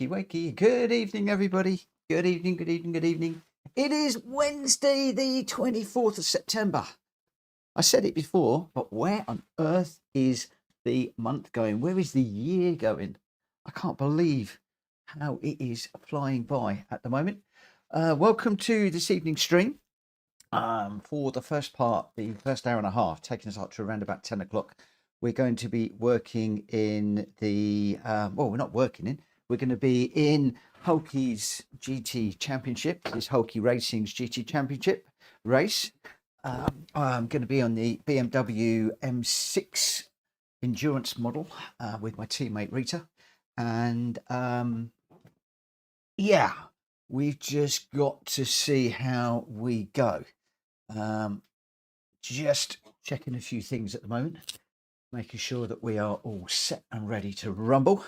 Wakey, wakey. Good evening, everybody. Good evening, good evening, good evening. It is Wednesday, the 24th of September. I said it before, but where on earth is the month going? Where is the year going? I can't believe how it is flying by at the moment. Welcome to this evening's stream. For the first part, the first hour and a half, taking us up to around about 10 o'clock, we're going to be working in the, we're not working in, we're going to be in Hulky's GT Championship, this Hulky Racing's GT Championship race. I'm going to be on the BMW M6 endurance model with my teammate Rita. And yeah, we've just got to see how we go. Just checking a few things at the moment, making sure that we are all set and ready to rumble.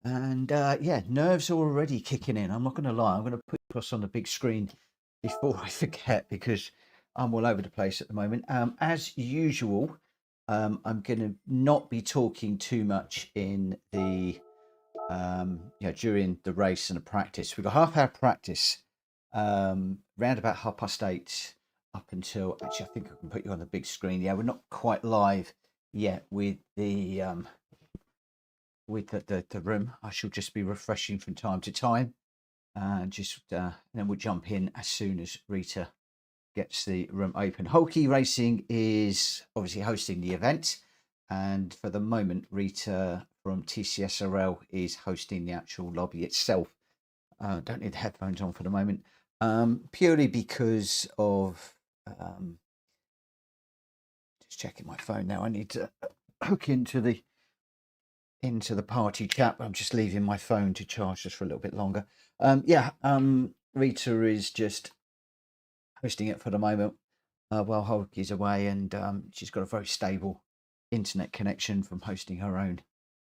And yeah, nerves are already kicking in. I'm not going to lie. I'm going to put us on the big screen before I forget, because I'm all over the place at the moment. As usual, I'm going to not be talking too much in the during the race and the practice. We've got half-hour practice, round about 8:30 up until, actually I think I can put you on the big screen. Yeah, we're not quite live yet with the room. I shall just be refreshing from time to time, and then we'll jump in as soon as Rita gets the room open. Hulky Racing is obviously hosting the event, and for the moment Rita from TCSRL is hosting the actual lobby itself. Don't need the headphones on for the moment, purely because of just checking my phone now. I need to hook into the party chat. I'm just leaving my phone to charge just for a little bit longer. Rita is just hosting it for the moment while Hulky's away, and she's got a very stable internet connection from hosting her own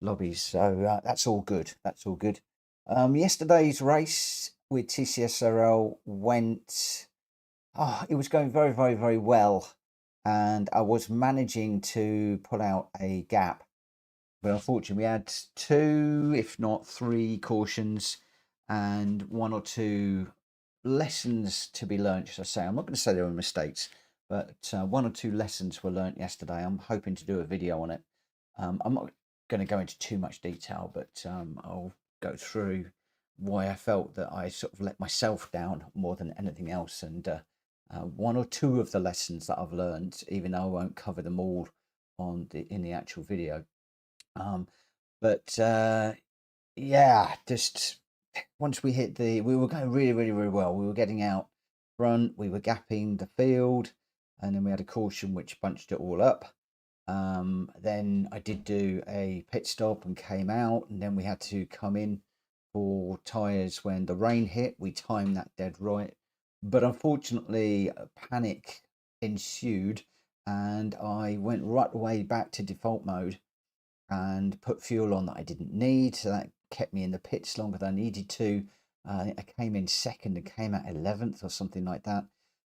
lobbies, so that's all good. That's all good. Yesterday's race with TCSRL went, it was going very, very, very well, and I was managing to pull out a gap, but unfortunately we had 2, if not 3 cautions and 1 or 2 lessons to be learned, should I say. I'm not going to say they were mistakes, but 1 or 2 lessons were learnt yesterday. I'm hoping to do a video on it. I'm not going to go into too much detail, but I'll go through why I felt that I sort of let myself down more than anything else, and 1 or 2 of the lessons that I've learned, even though I won't cover them all in the actual video. Yeah, just once we hit we were going really, really, really well. We were getting out front, we were gapping the field, and then we had a caution which bunched it all up. Then I did do a pit stop and came out, and then we had to come in for tyres when the rain hit. We timed that dead right, but unfortunately a panic ensued, and I went right away back to default mode and put fuel on that I didn't need, so that kept me in the pits longer than I needed to. I came in second and came out 11th or something like that.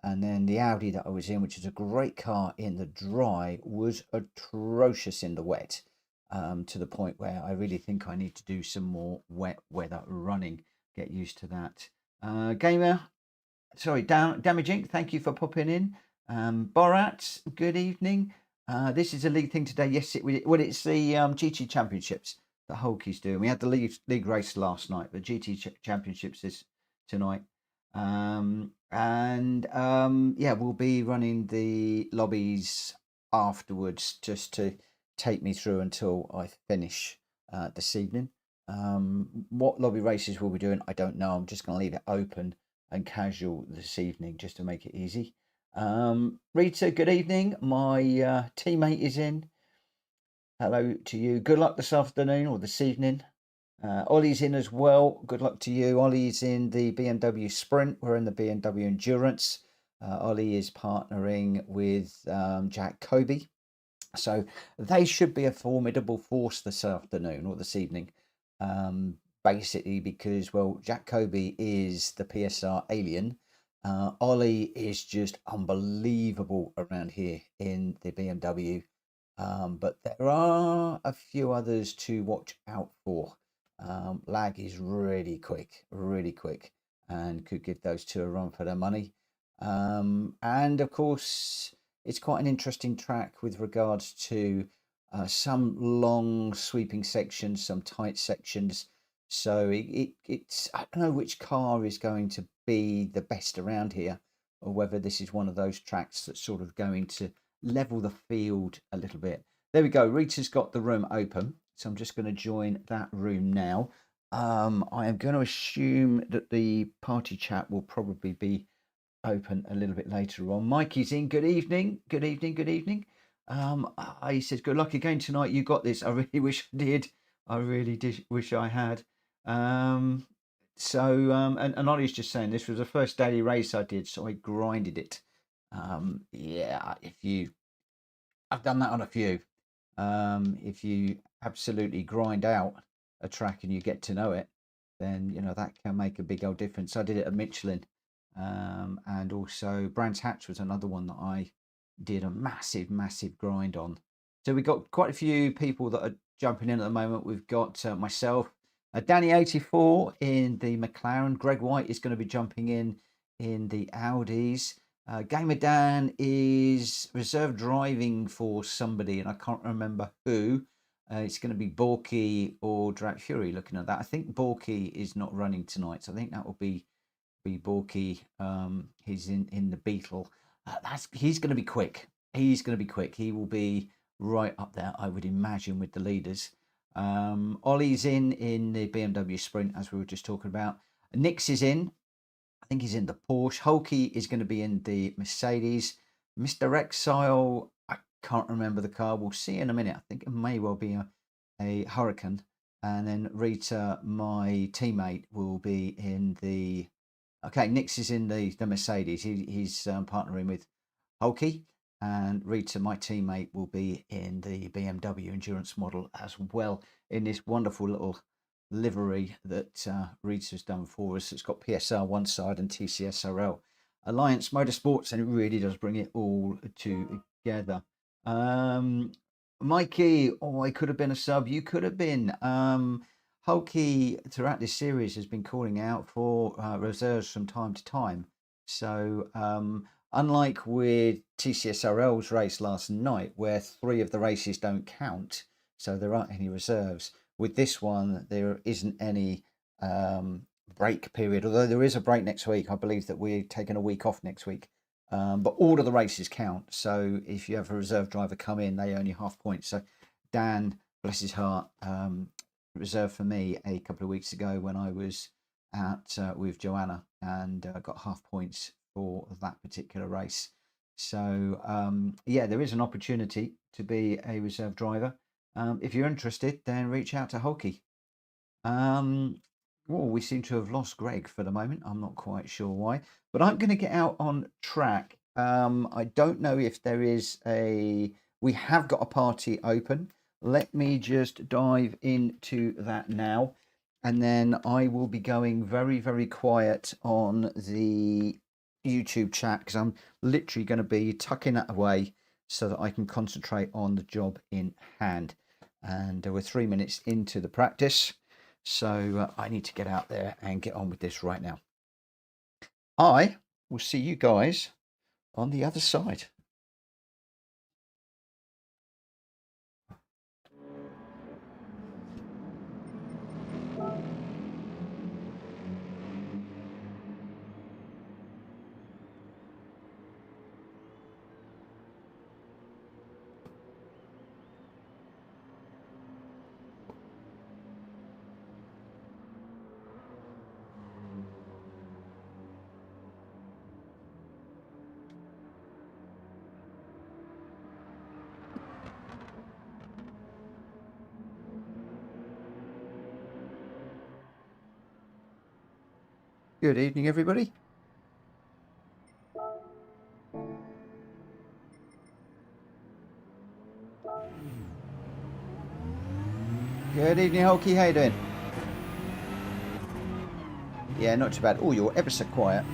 And then the Audi that I was in, which is a great car in the dry, was atrocious in the wet, to the point where I really think I need to do some more wet weather running, get used to that. Damaging, thank you for popping in. Borat, good evening. This is a league thing today. Yes, it's the GT Championships that Hulky's doing. We had the league race last night, but GT Championships is tonight. Yeah, we'll be running the lobbies afterwards, just to take me through until I finish this evening. What lobby races we'll be doing, I don't know. I'm just going to leave it open and casual this evening, just to make it easy. Rita, good evening. My teammate is in. Hello to you. Good luck this afternoon or this evening. Ollie's in as well. Good luck to you. Ollie's in the BMW Sprint. We're in the BMW Endurance. Ollie is partnering with Jack Kobe. So they should be a formidable force this afternoon or this evening. Basically because, well, Jack Kobe is the PSR alien. Ollie is just unbelievable around here in the BMW. But there are a few others to watch out for. Lag is really quick, and could give those two a run for their money. And of course, it's quite an interesting track with regards to some long sweeping sections, some tight sections. So it's, I don't know which car is going to be the best around here, or whether this is one of those tracks that's sort of going to level the field a little bit. There we go. Rita's got the room open, so I'm just going to join that room now. I am going to assume that the party chat will probably be open a little bit later on. Mikey's in. Good evening. Good evening. Good evening. He says, good luck again tonight. You got this. I really wish I did. I really did wish I had. And Ollie's just saying this was the first daily race I did, so I grinded it. Yeah, I've done that on a few. If you absolutely grind out a track and you get to know it, then that can make a big old difference. I did it at Michelin, and also Brands Hatch was another one that I did a massive grind on. So we've got quite a few people that are jumping in at the moment. We've got myself, Danny84 in the McLaren. Greg White is going to be jumping in the Audis. Gamer Dan is reserve driving for somebody, and I can't remember who. It's going to be Borky or Drat Fury. Looking at that, I think Borky is not running tonight, so I think that will be Borky. He's in the Beetle. He's going to be quick. He's going to be quick. He will be right up there, I would imagine, with the leaders. Ollie's in the BMW Sprint, as we were just talking about. Nix is in. I think he's in the Porsche. Hulky is going to be in the Mercedes. Mr. Exile, I can't remember the car. We'll see in a minute. I think it may well be a Hurricane. And then Rita, my teammate, will be in the... Okay, Nix is in the Mercedes. He's partnering with Hulky. And Rita, my teammate, will be in the BMW endurance model as well, in this wonderful little livery that Rita's done for us. It's got PSR one side and TCSRL Alliance Motorsports, and it really does bring it all together. Mikey, I could have been a sub. You could have been. Hulky throughout this series has been calling out for reserves from time to time. So unlike with TCSRL's race last night, where 3 of the races don't count, so there aren't any reserves, with this one there isn't any break period, although there is a break next week. I believe that we're taking a week off next week, but all of the races count. So if you have a reserve driver come in, they only half points. So Dan, bless his heart, reserved for me a couple of weeks ago when I was out with Joanna, and got half points for that particular race. So yeah, there is an opportunity to be a reserve driver. If you're interested, then reach out to Hulky. Well, we seem to have lost Greg for the moment. I'm not quite sure why, but I'm going to get out on track. I don't know if there is we have got a party open. Let me just dive into that now, and then I will be going very quiet on the YouTube chat, because I'm literally going to be tucking that away so that I can concentrate on the job in hand. And we're 3 minutes into the practice, so I need to get out there and get on with this right now. I will see you guys on the other side. Good evening, everybody. Good evening, Hulky. How you doing? Yeah, not too bad. Oh, you're ever so quiet.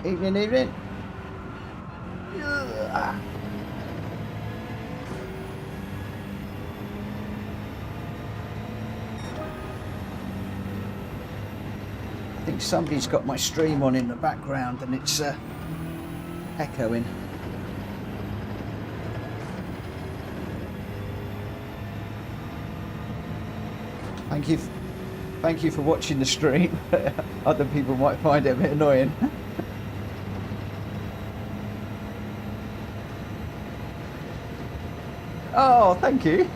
Evening, evening. I think somebody's got my stream on in the background and it's echoing. Thank you for watching the stream. Other people might find it a bit annoying. Oh, thank you.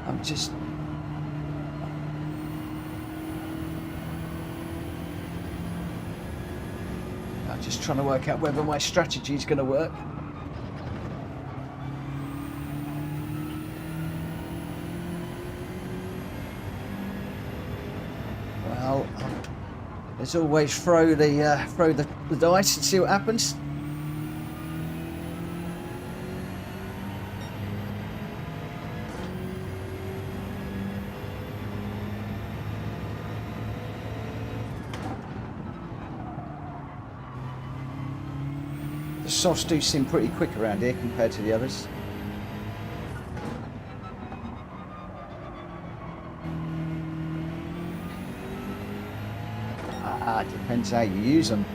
I'm just trying to work out whether my strategy is going to work. Well, let's always throw the dice and see what happens. The softs do seem pretty quick around here compared to the others. Depends how you use them.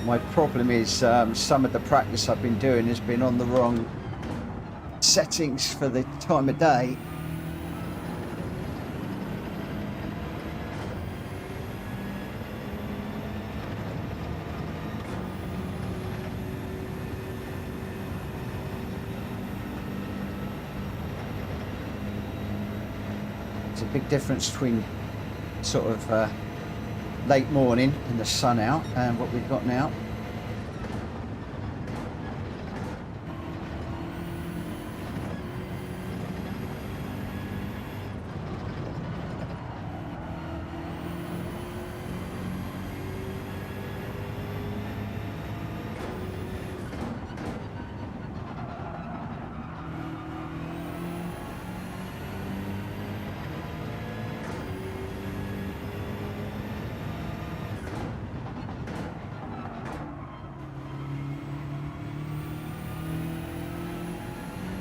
My problem is some of the practice I've been doing has been on the wrong settings for the time of day. There's a big difference between sort of late morning and the sun out and what we've got now.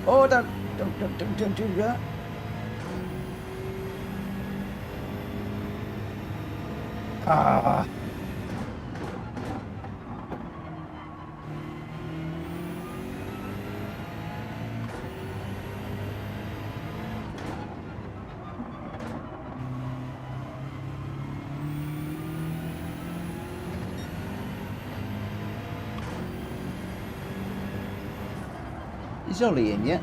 Oh, don't do that. Ah. Is Ollie in yet?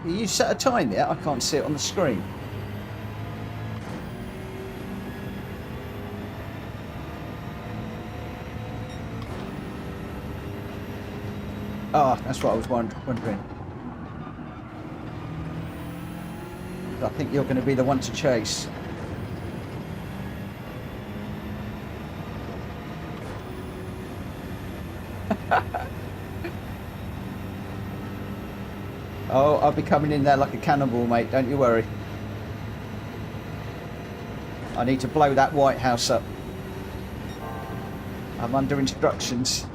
You set a time yet? I can't see it on the screen. Ah, that's what I was wondering. I think you're going to be the one to chase. Oh, I'll be coming in there like a cannonball, mate. Don't you worry. I need to blow that White House up. I'm under instructions.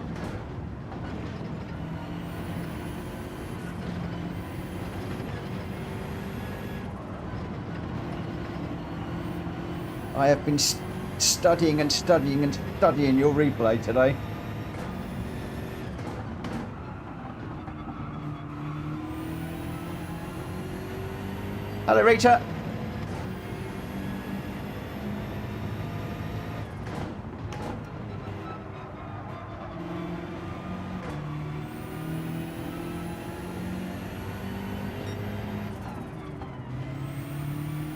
I have been studying and studying and studying your replay today. Hello, Rita.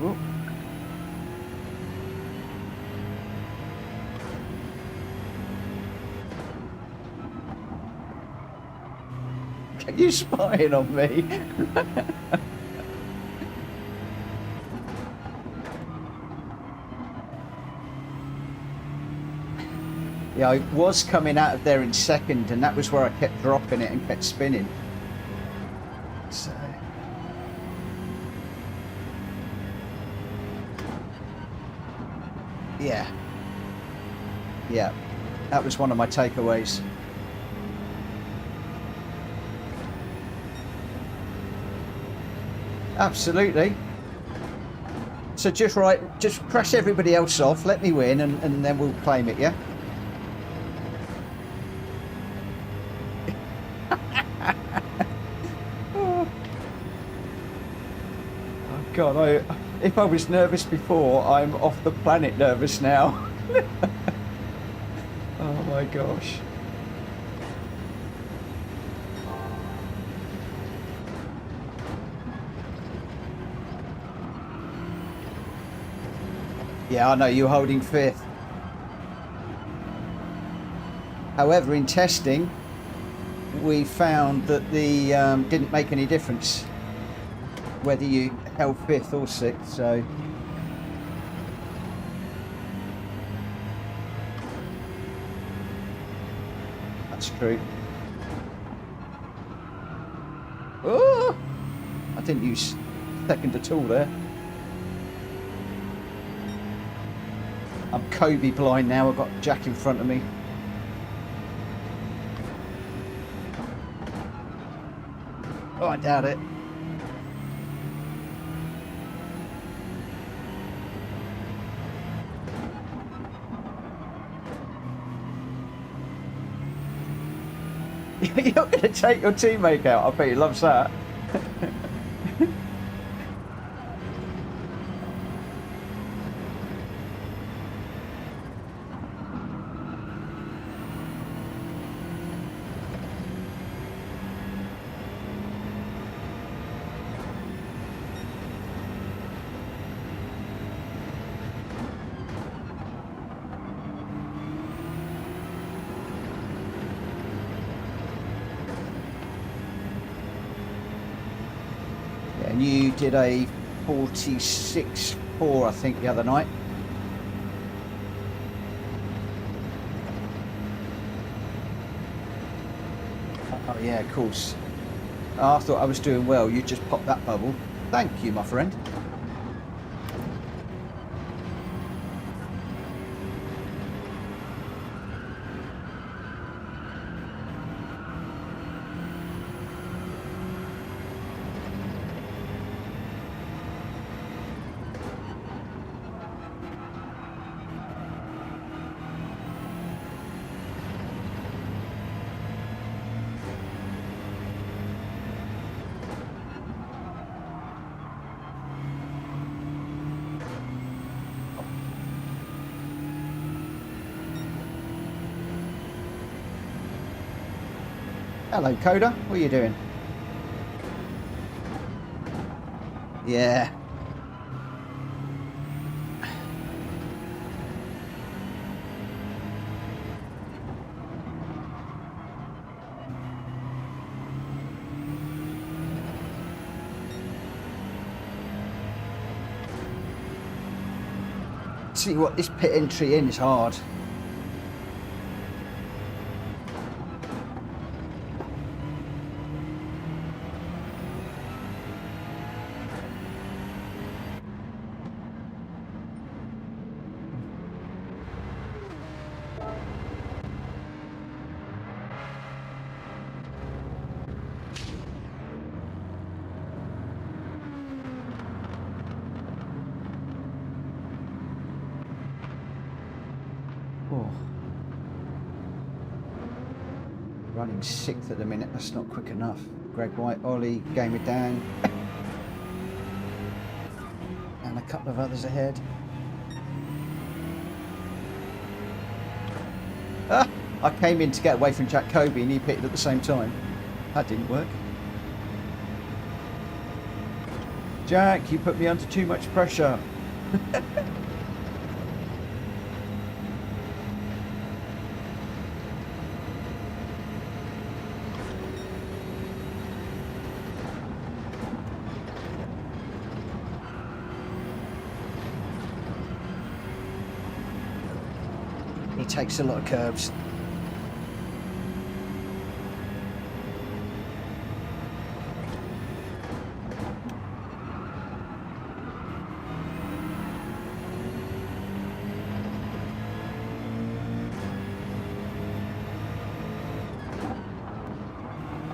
Ooh. You spying on me? Yeah, I was coming out of there in second, and that was where I kept dropping it and kept spinning. So... yeah. Yeah, that was one of my takeaways. Absolutely. So just crash everybody else off, let me win, and then we'll claim it, yeah? Oh God, if I was nervous before, I'm off the planet nervous now. Oh my gosh. Yeah, I know you're holding fifth. However, in testing, we found that the didn't make any difference whether you held fifth or sixth, so... that's true. Oh! I didn't use second at all there. I'm Kobe blind now, I've got Jack in front of me. Oh, I doubt it. You're going to take your teammate out. I bet he loves that. And you did a 46.4, I think, the other night. Oh yeah, of course. Oh, I thought I was doing well. You just popped that bubble. Thank you, my friend. Hello, Coda. What are you doing? Yeah. See what, this pit entry in is hard. Oh. Running sixth at the minute, that's not quick enough. Greg White, Ollie, Gamer Dan. And a couple of others ahead. Ah, I came in to get away from Jack Kobe and he pitted at the same time. That didn't work. Jack, you put me under too much pressure. He takes a lot of curves.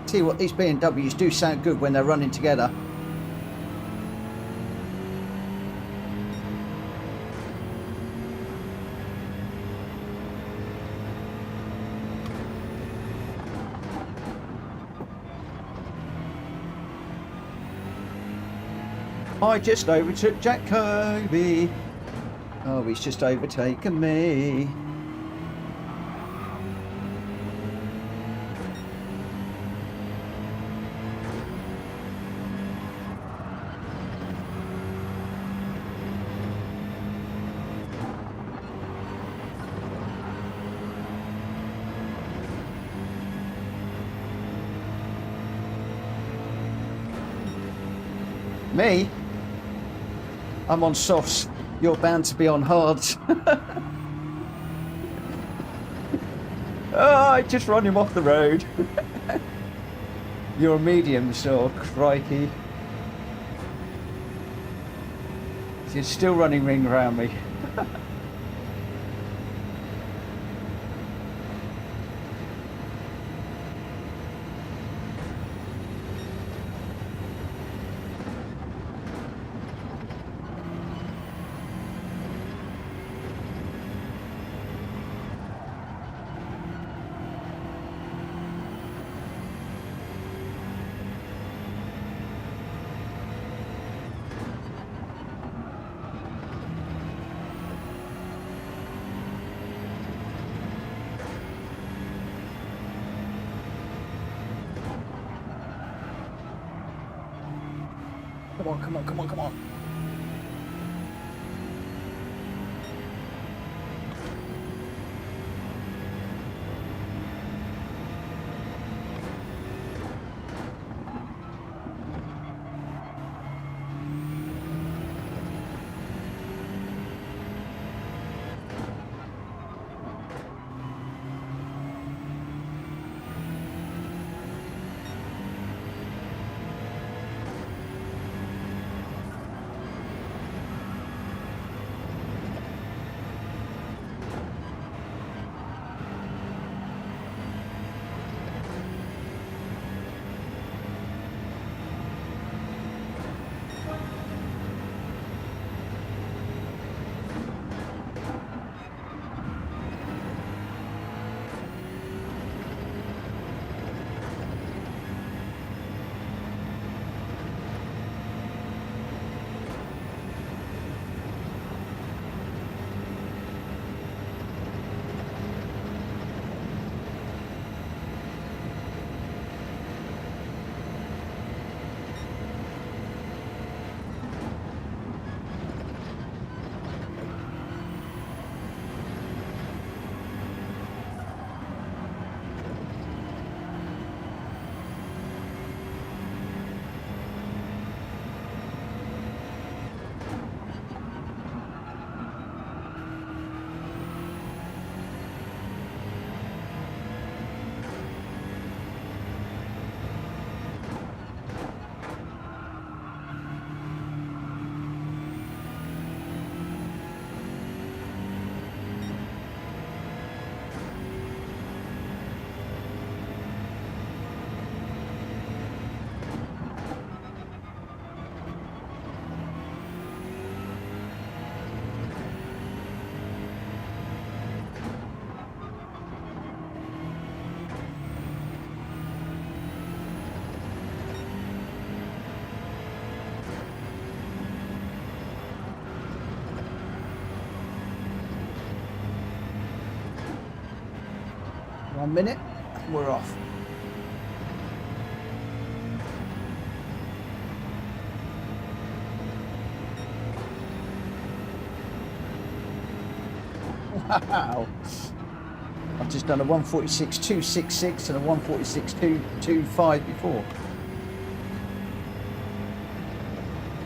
See what, these BMWs do sound good when they're running together. I just overtook Jack Kobe. Oh, he's just overtaken me. Me? I'm on softs. You're bound to be on hards. Oh, I just run him off the road. You're a medium, so crikey. You're still running ring around me. Come on, come on, come on, come on. One minute, we're off. Wow. I've just done a 146.266 and a 146.225 before.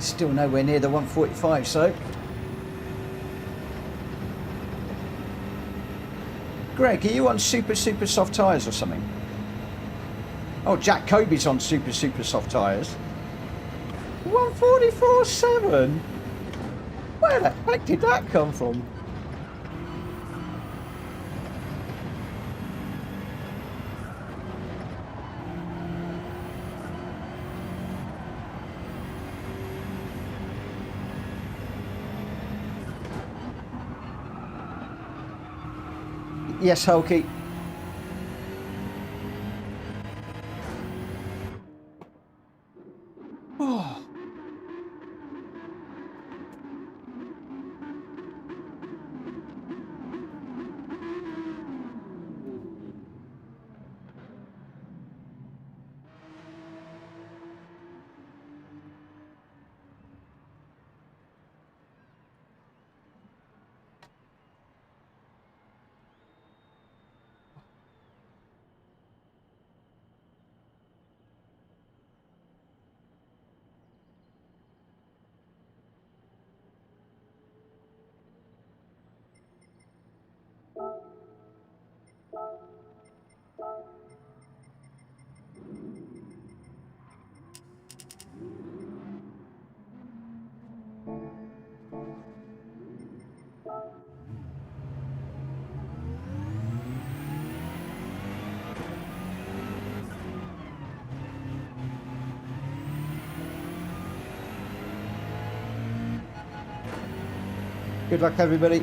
Still nowhere near the 145, so Greg, are you on super soft tyres or something? Oh, Jack Kobe's on super soft tyres. 144.7? Where the heck did that come from? Yes, Hulky. Oh. Good luck, everybody.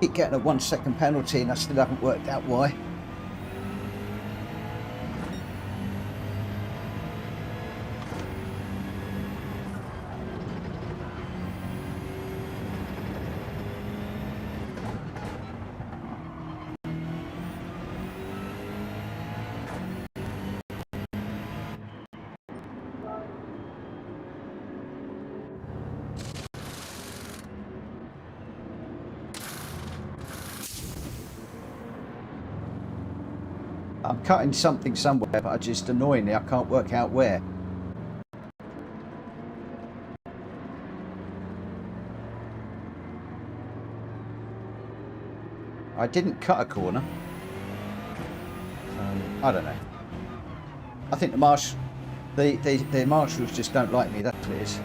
Keep getting a 1 second penalty and I still haven't worked out why. I'm cutting something somewhere, but I just annoyingly I can't work out where. I didn't cut a corner. I don't know. I think the marshals just don't like me, that's what it is.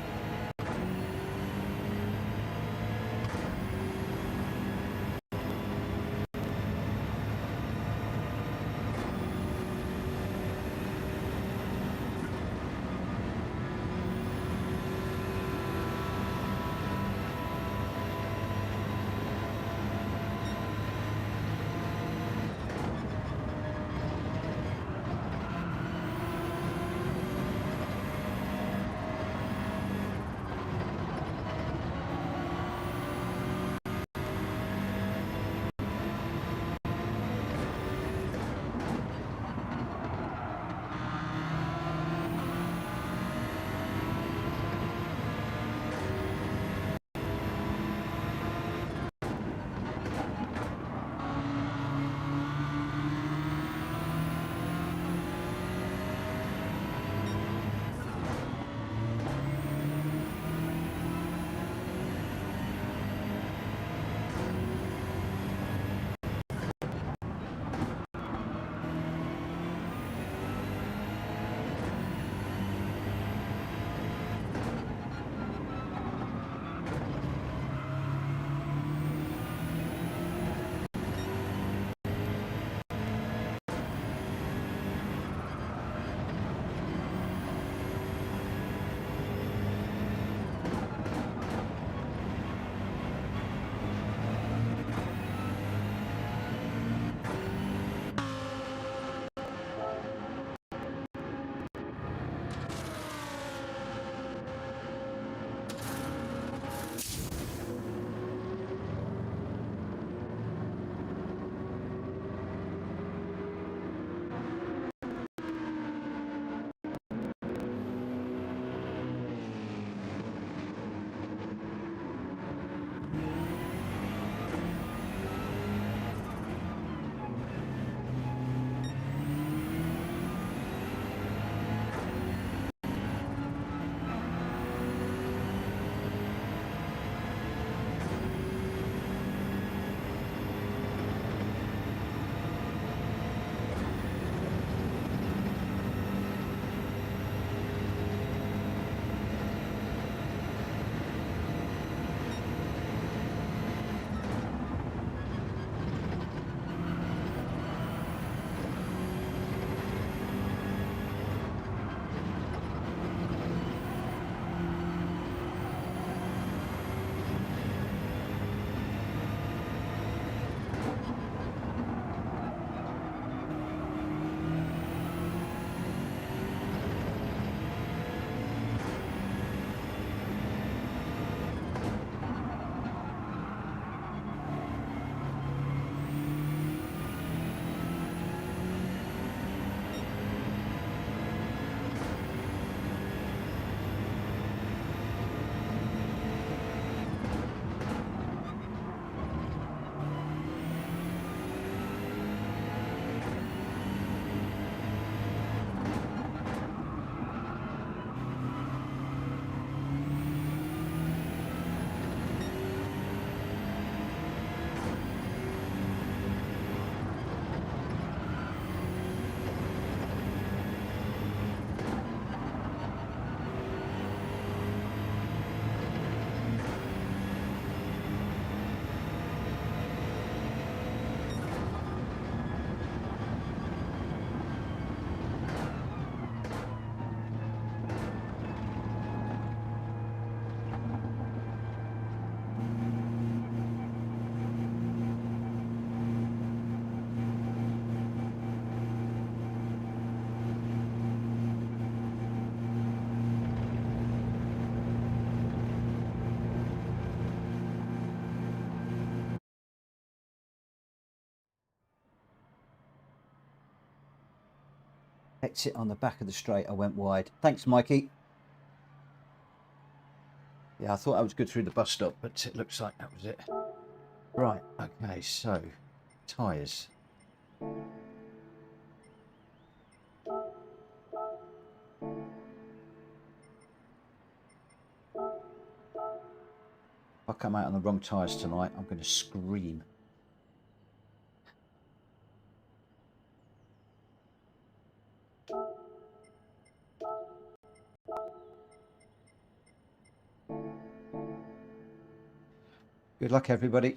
Exit on the back of the straight. I went wide. Thanks, Mikey. Yeah, I thought I was good through the bus stop, but it looks like that was it. Right, okay, so tyres. If I come out on the wrong tyres tonight, I'm going to scream. Good luck, everybody.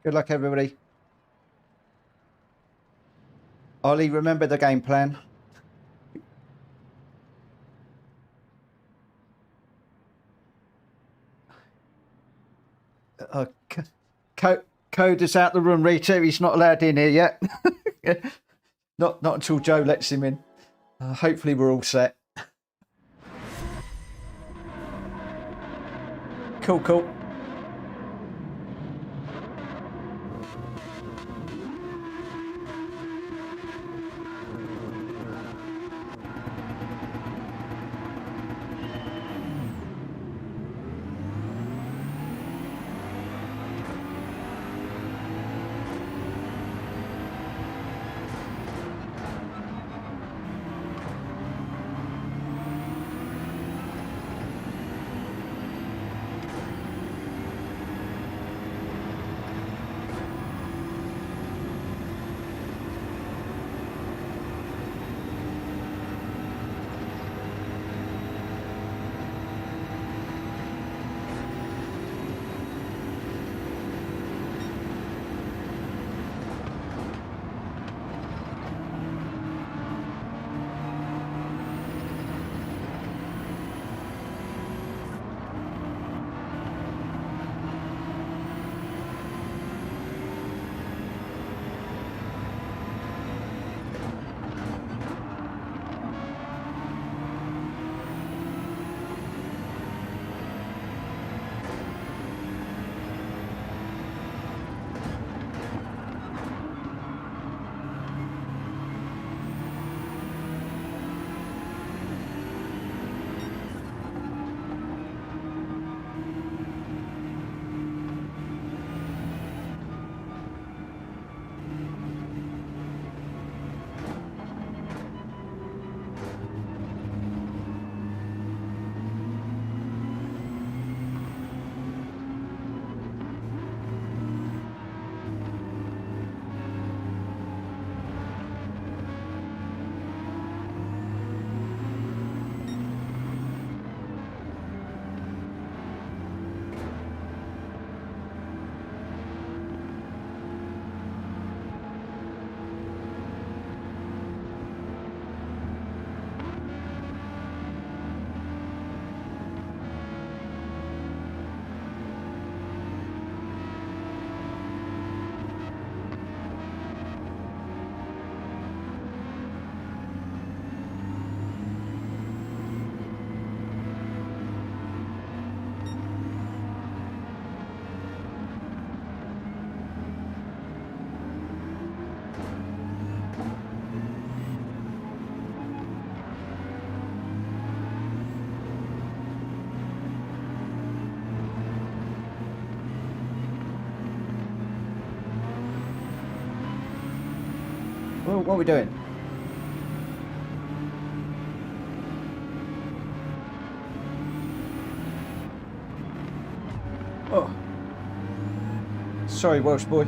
Good luck, everybody. Ollie, remember the game plan. Code is out the room, Rita. He's not allowed in here yet. not until Joe lets him in. Hopefully we're all set. Cool. Well, what are we doing? Oh. Sorry, Welsh boy.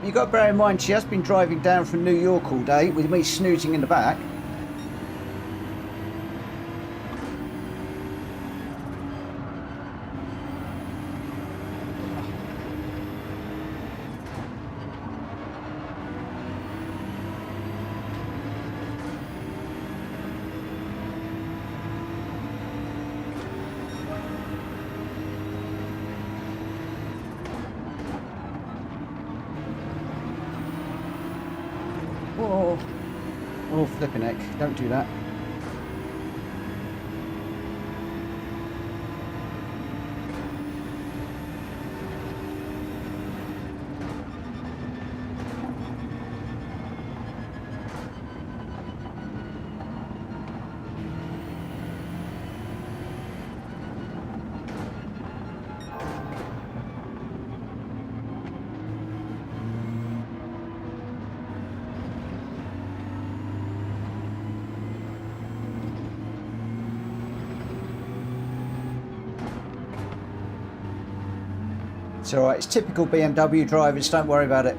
You got to bear in mind she has been driving down from New York all day with me snoozing in the back. Whoa. Oh, flipping heck. Don't do that. It's alright, it's typical BMW drivers, don't worry about it.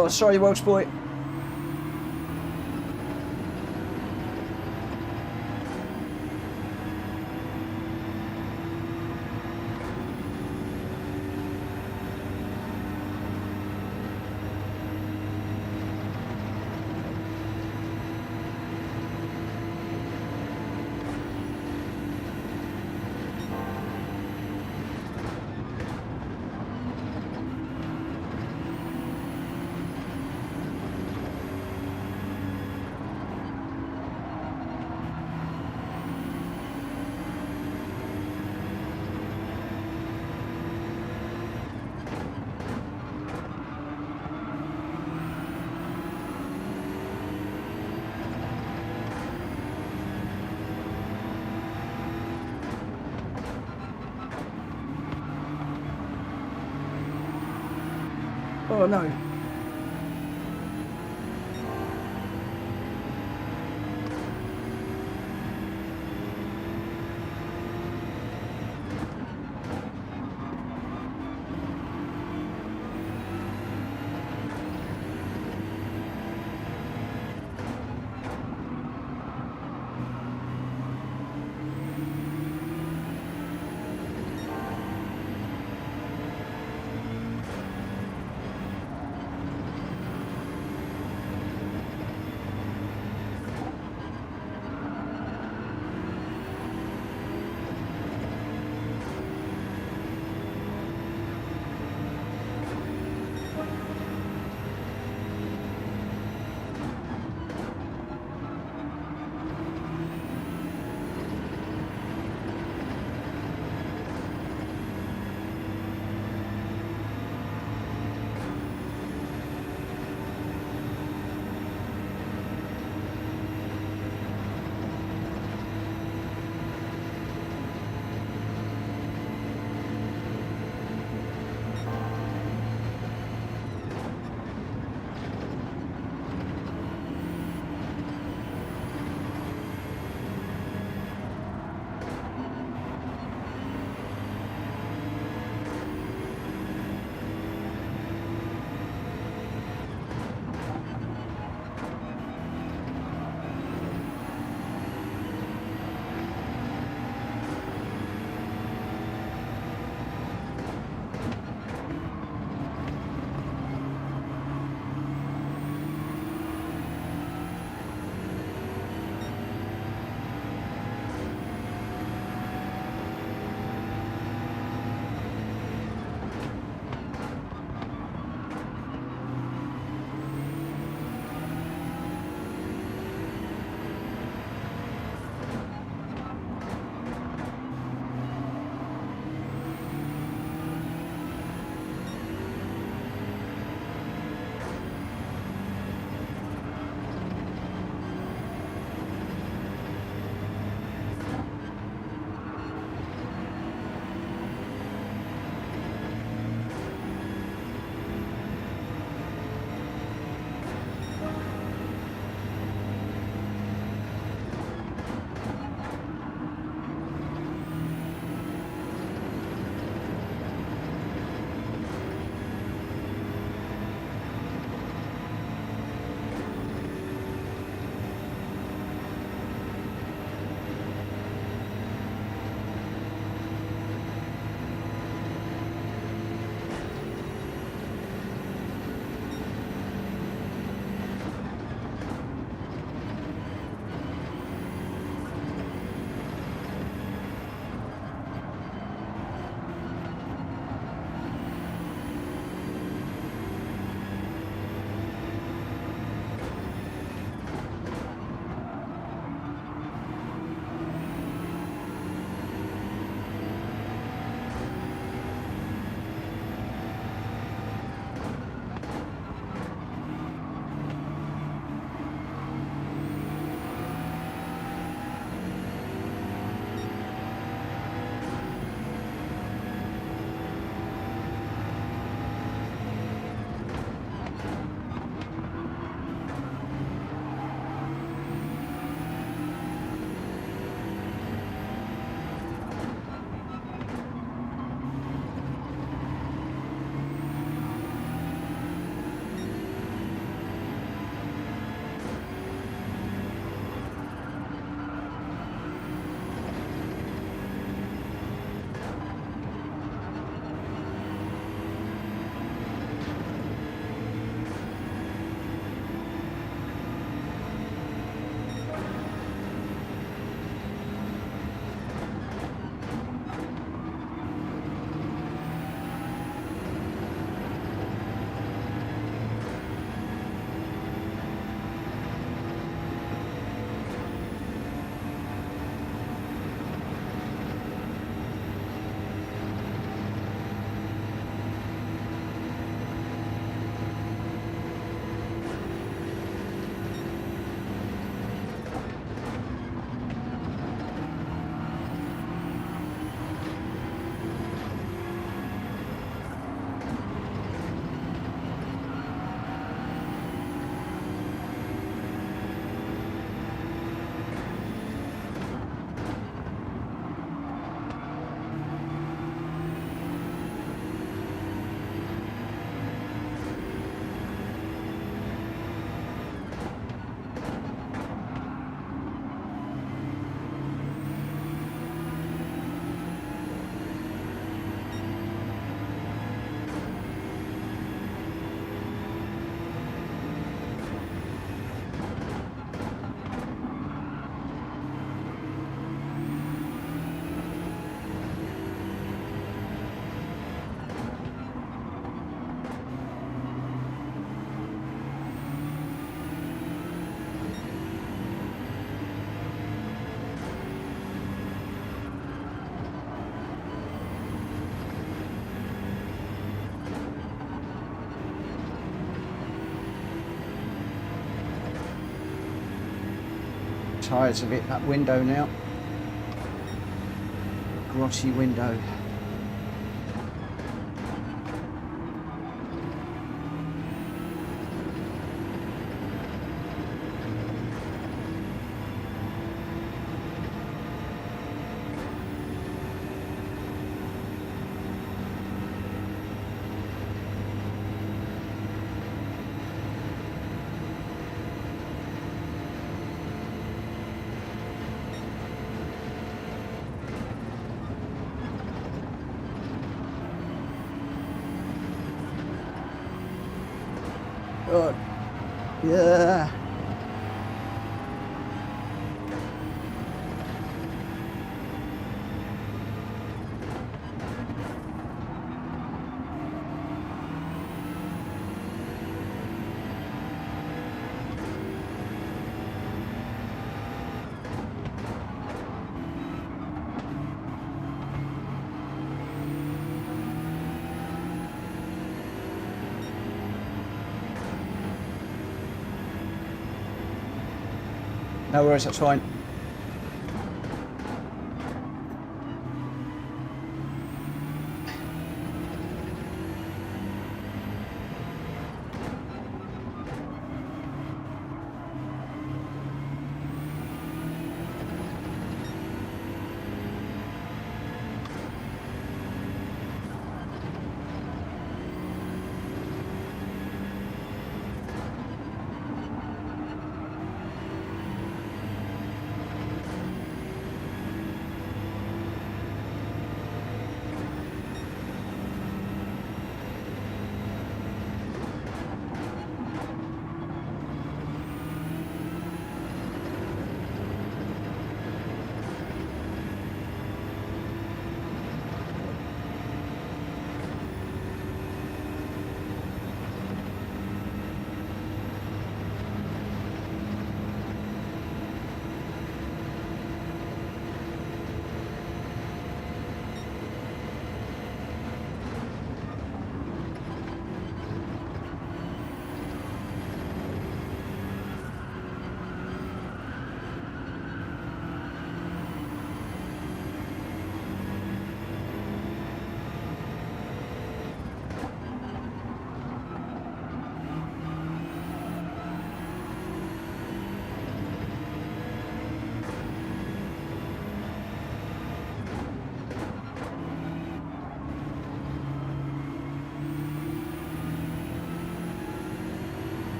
Oh, sorry, Welsh boy. Oh no. tyres have hit that window now. Grotty window. God. Yeah. No worries, that's fine.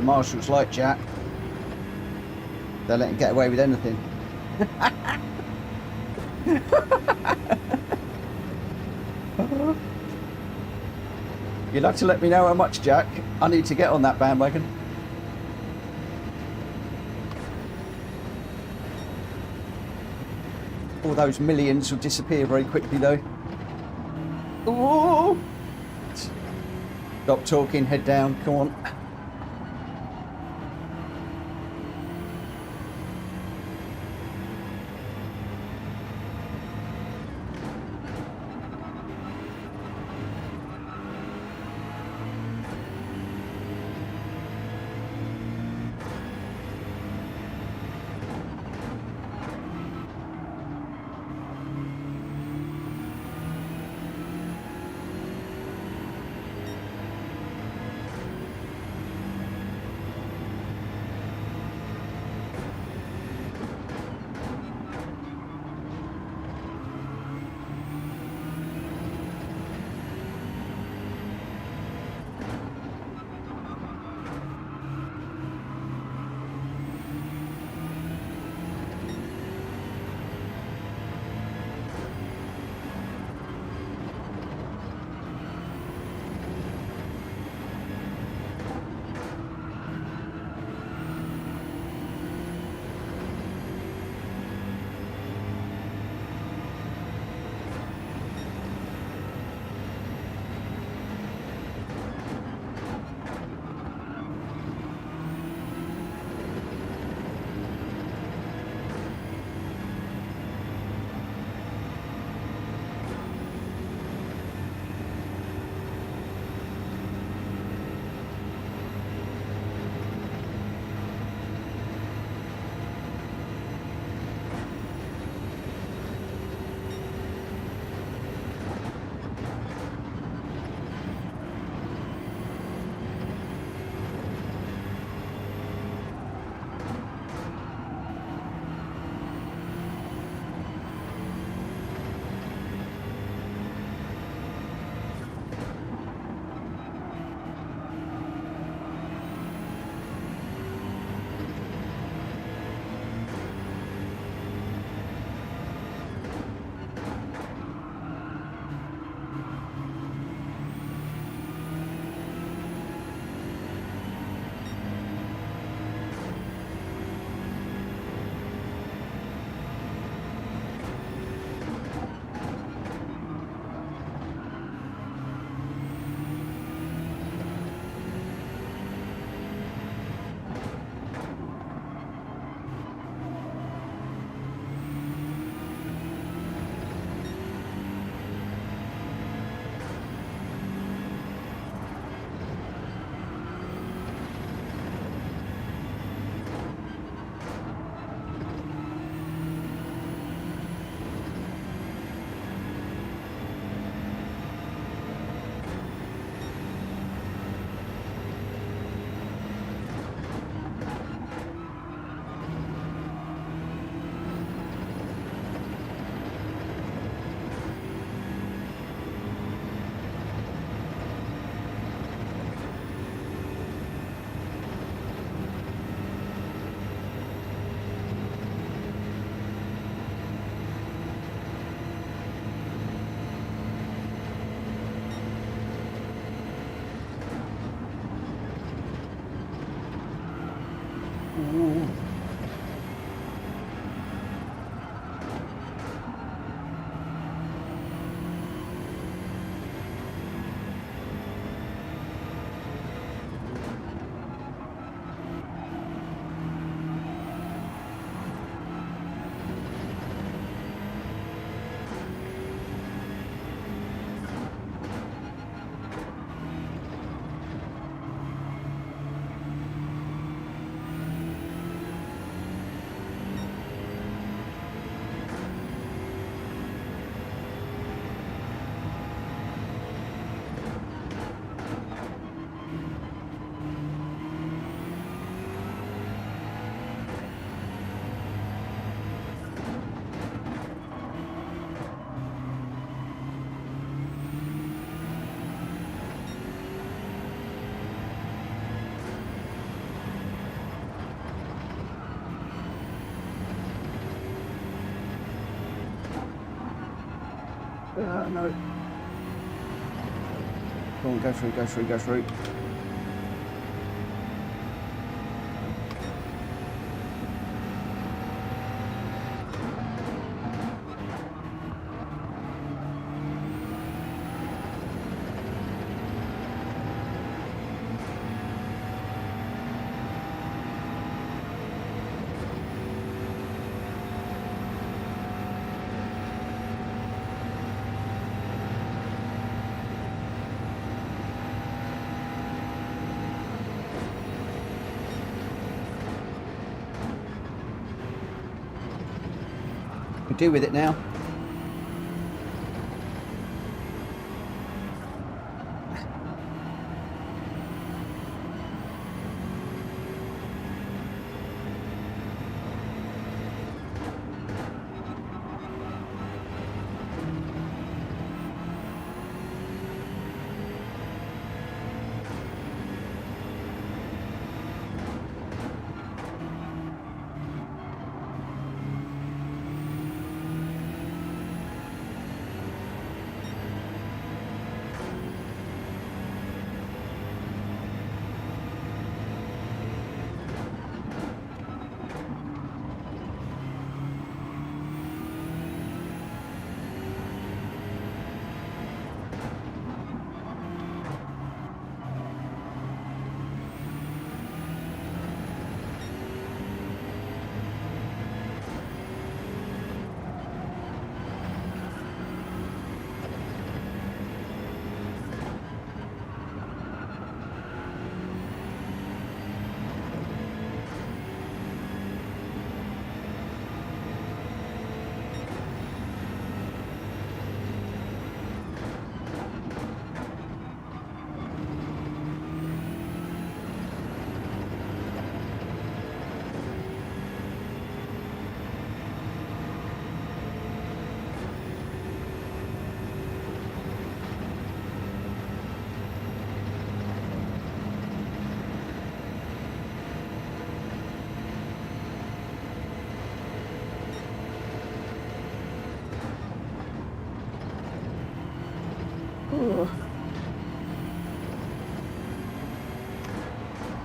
the marshals like, Jack. They'll let him get away with anything. You'll have to let me know how much, Jack. I need to get on that bandwagon. All those millions will disappear very quickly, though. Ooh. Stop talking, head down, come on. No. Go on, go through, go through, go through. We deal with it now.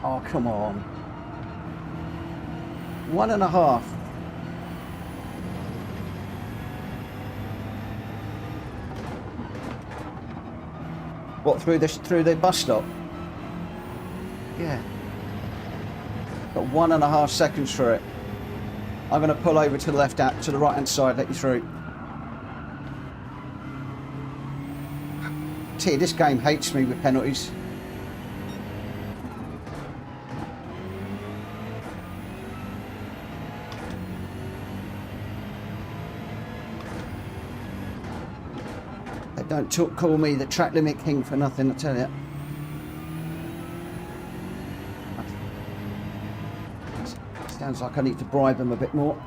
Oh, come on. 1.5. What, through the bus stop? Yeah. Got 1.5 seconds for it. I'm going to pull over to the left out to the right hand side, let you through. T, this game hates me with penalties. They don't call me the track limit king for nothing, I tell you. Sounds like I need to bribe them a bit more.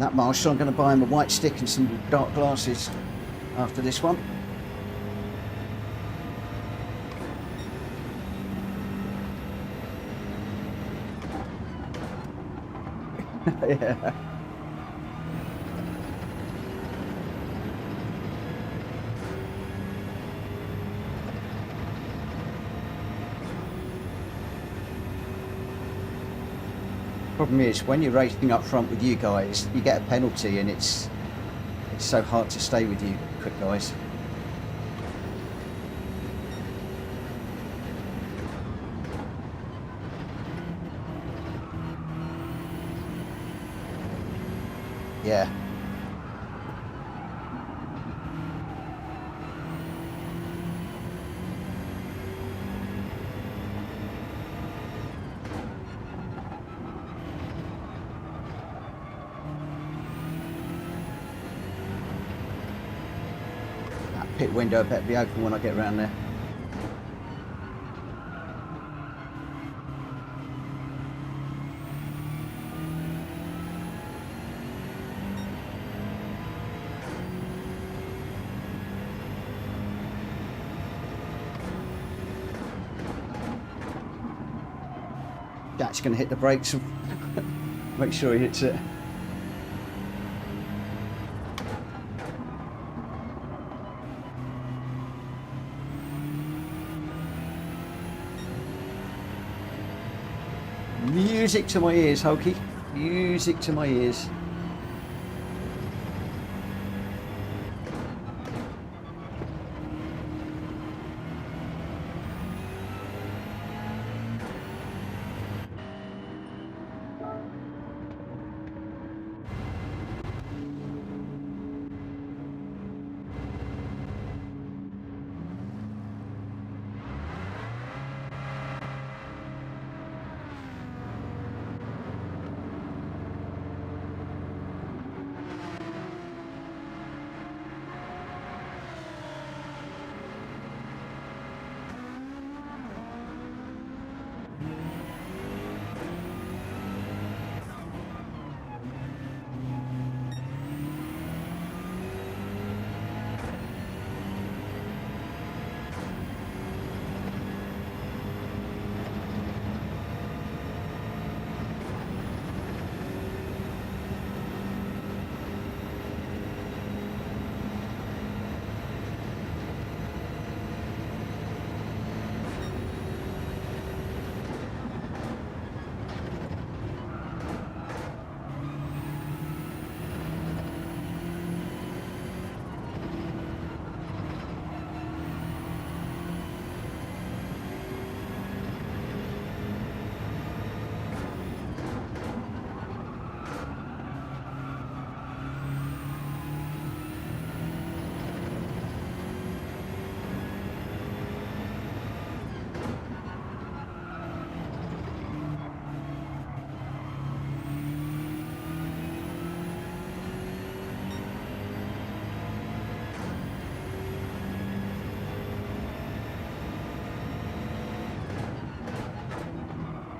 That marshal, I'm going to buy him a white stick and some dark glasses after this one. Yeah. Problem is, when you're racing up front with you guys, you get a penalty, and it's so hard to stay with you quick guys. Yeah. That pit window better be open when I get around there. Jack's going to hit the brakes and make sure he hits it. Music to my ears, Hulky. Music to my ears.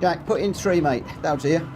Jack, put in 3, mate. That'll do you.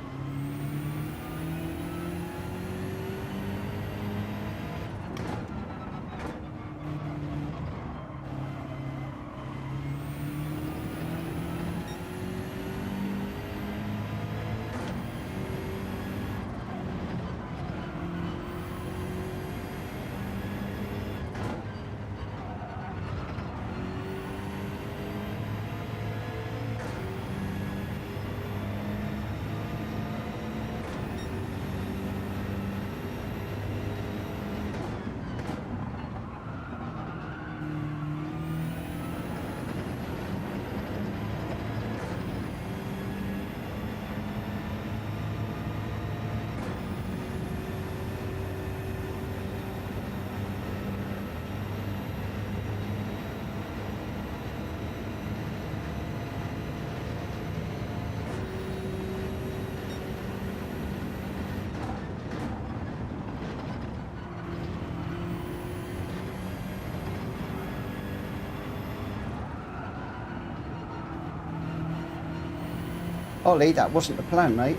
Ollie, that wasn't the plan, mate.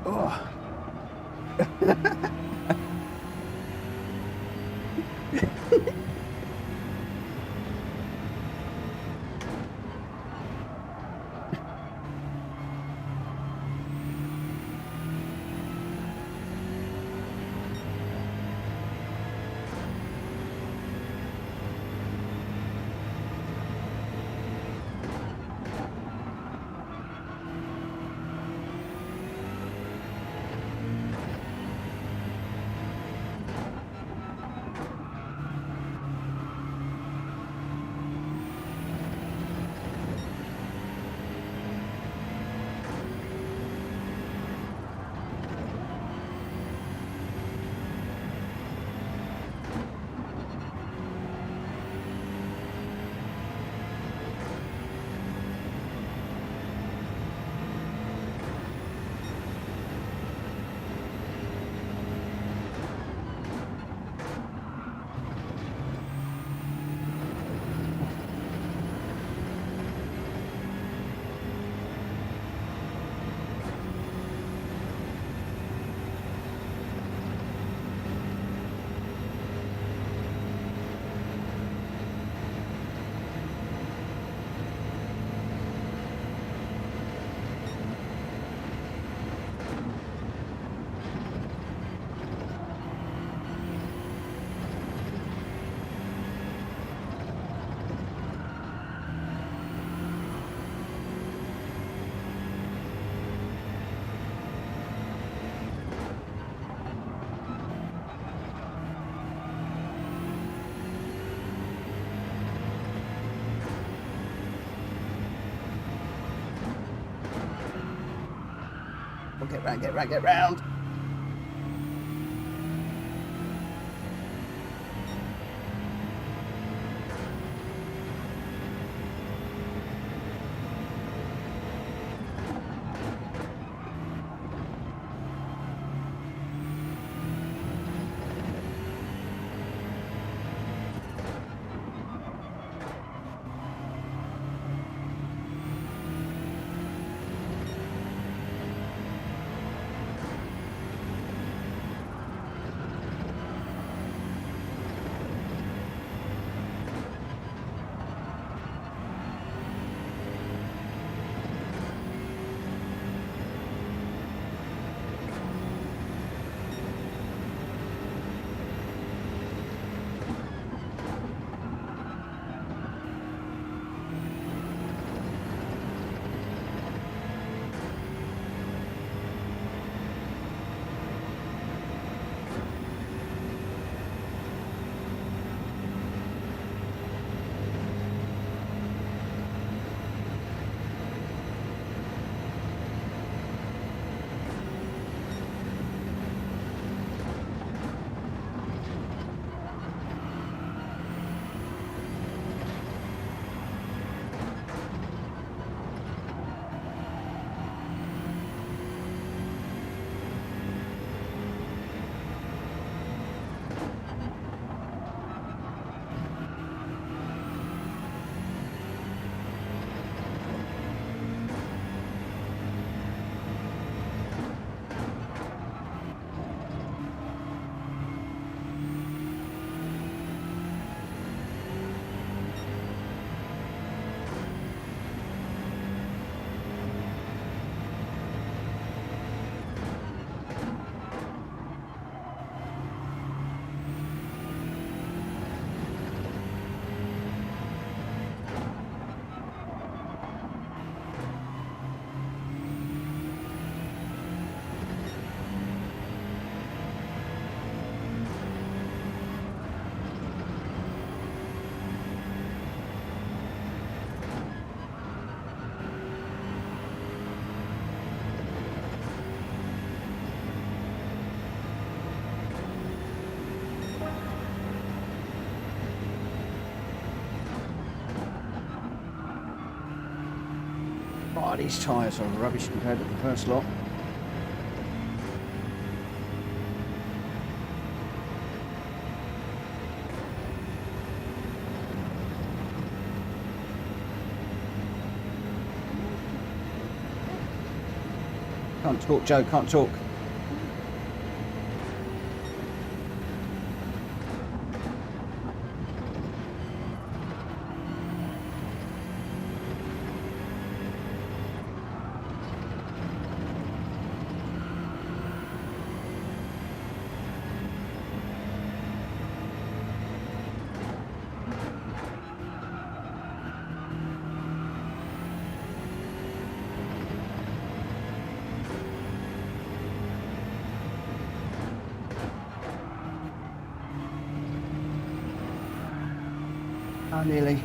Oh. Oh, get round, get round, get round. Oh, these tyres are rubbish compared to the first lot. Can't talk, Joe, can't talk. Oh, nearly.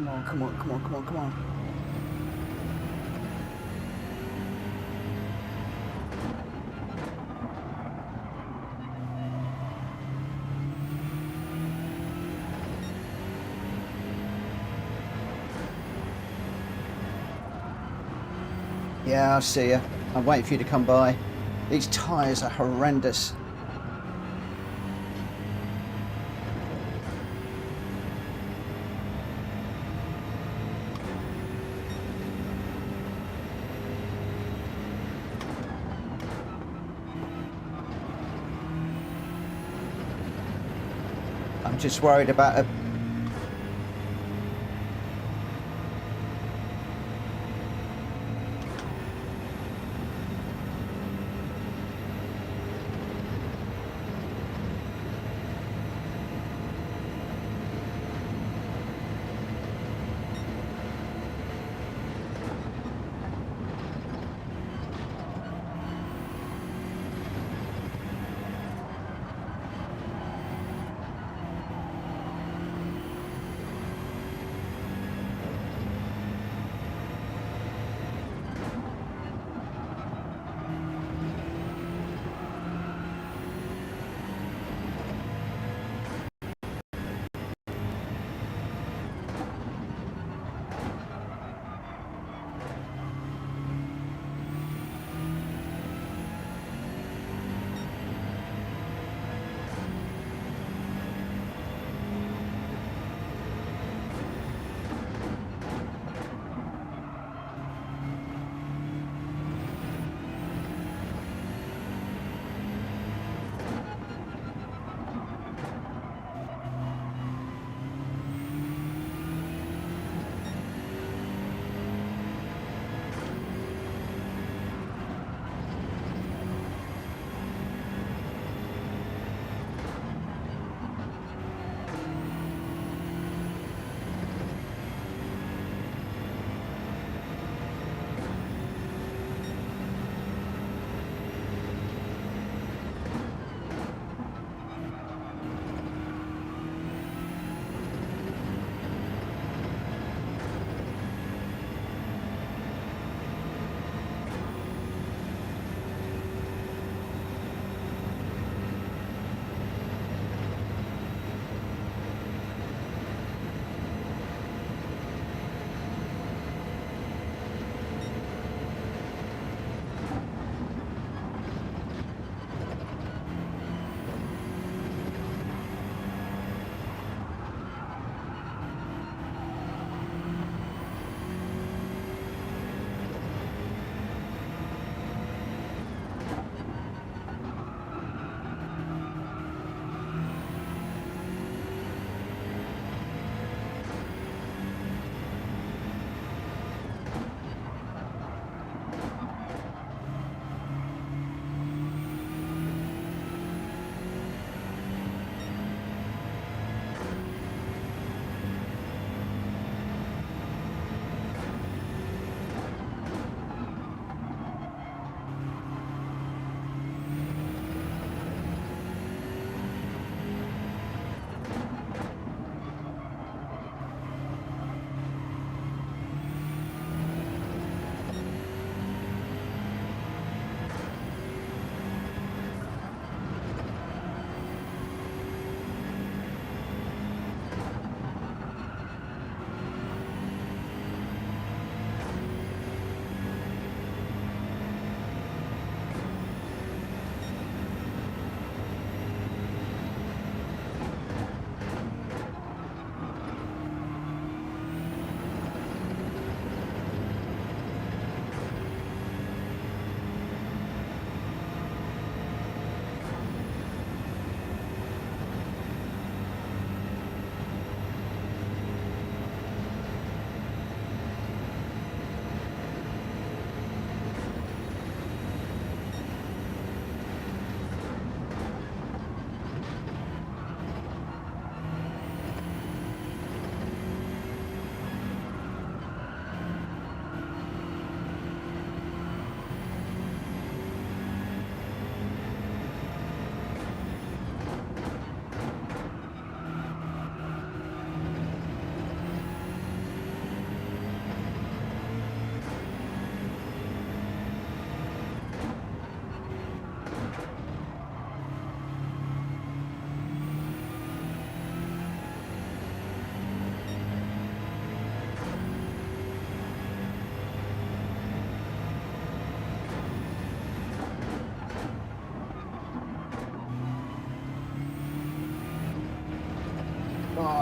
Come on, come on, come on, come on, come on. Yeah, I see you. I'm waiting for you to come by. These tyres are horrendous. I'm just worried about a...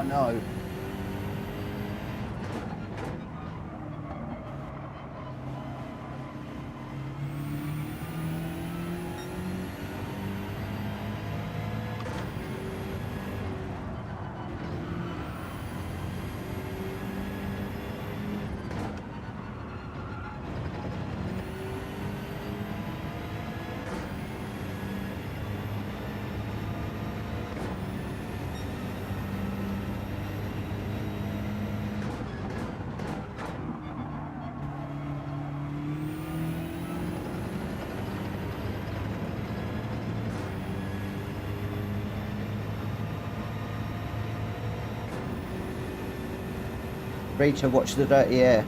Oh no. Rita, watch the dirty air.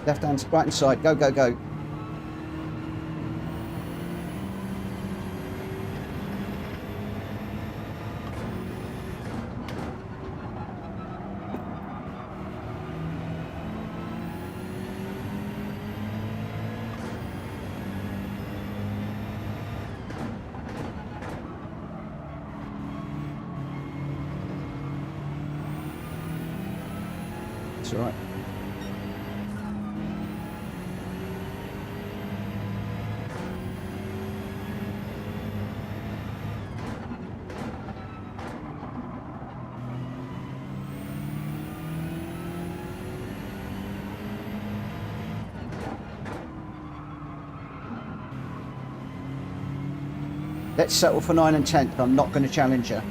Left hand, right hand side, go, go, go. It's all right. Let's settle for 9 and 10th. I'm not going to challenge her.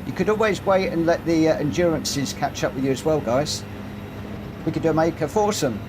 You could always wait and let the endurances catch up with you as well, guys. We could make a foursome.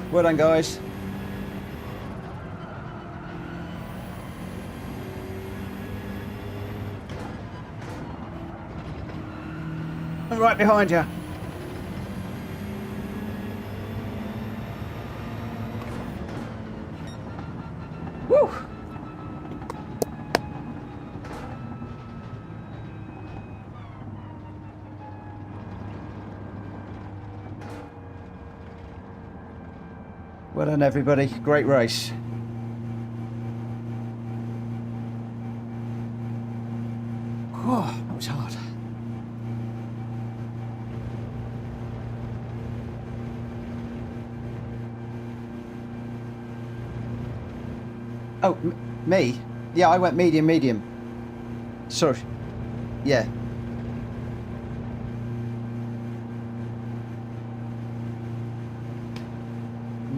Well done, guys. I'm right behind you. Woo! Well done, everybody. Great race. Oh, that was hard. Oh, me? Yeah, I went medium. Sorry. Yeah.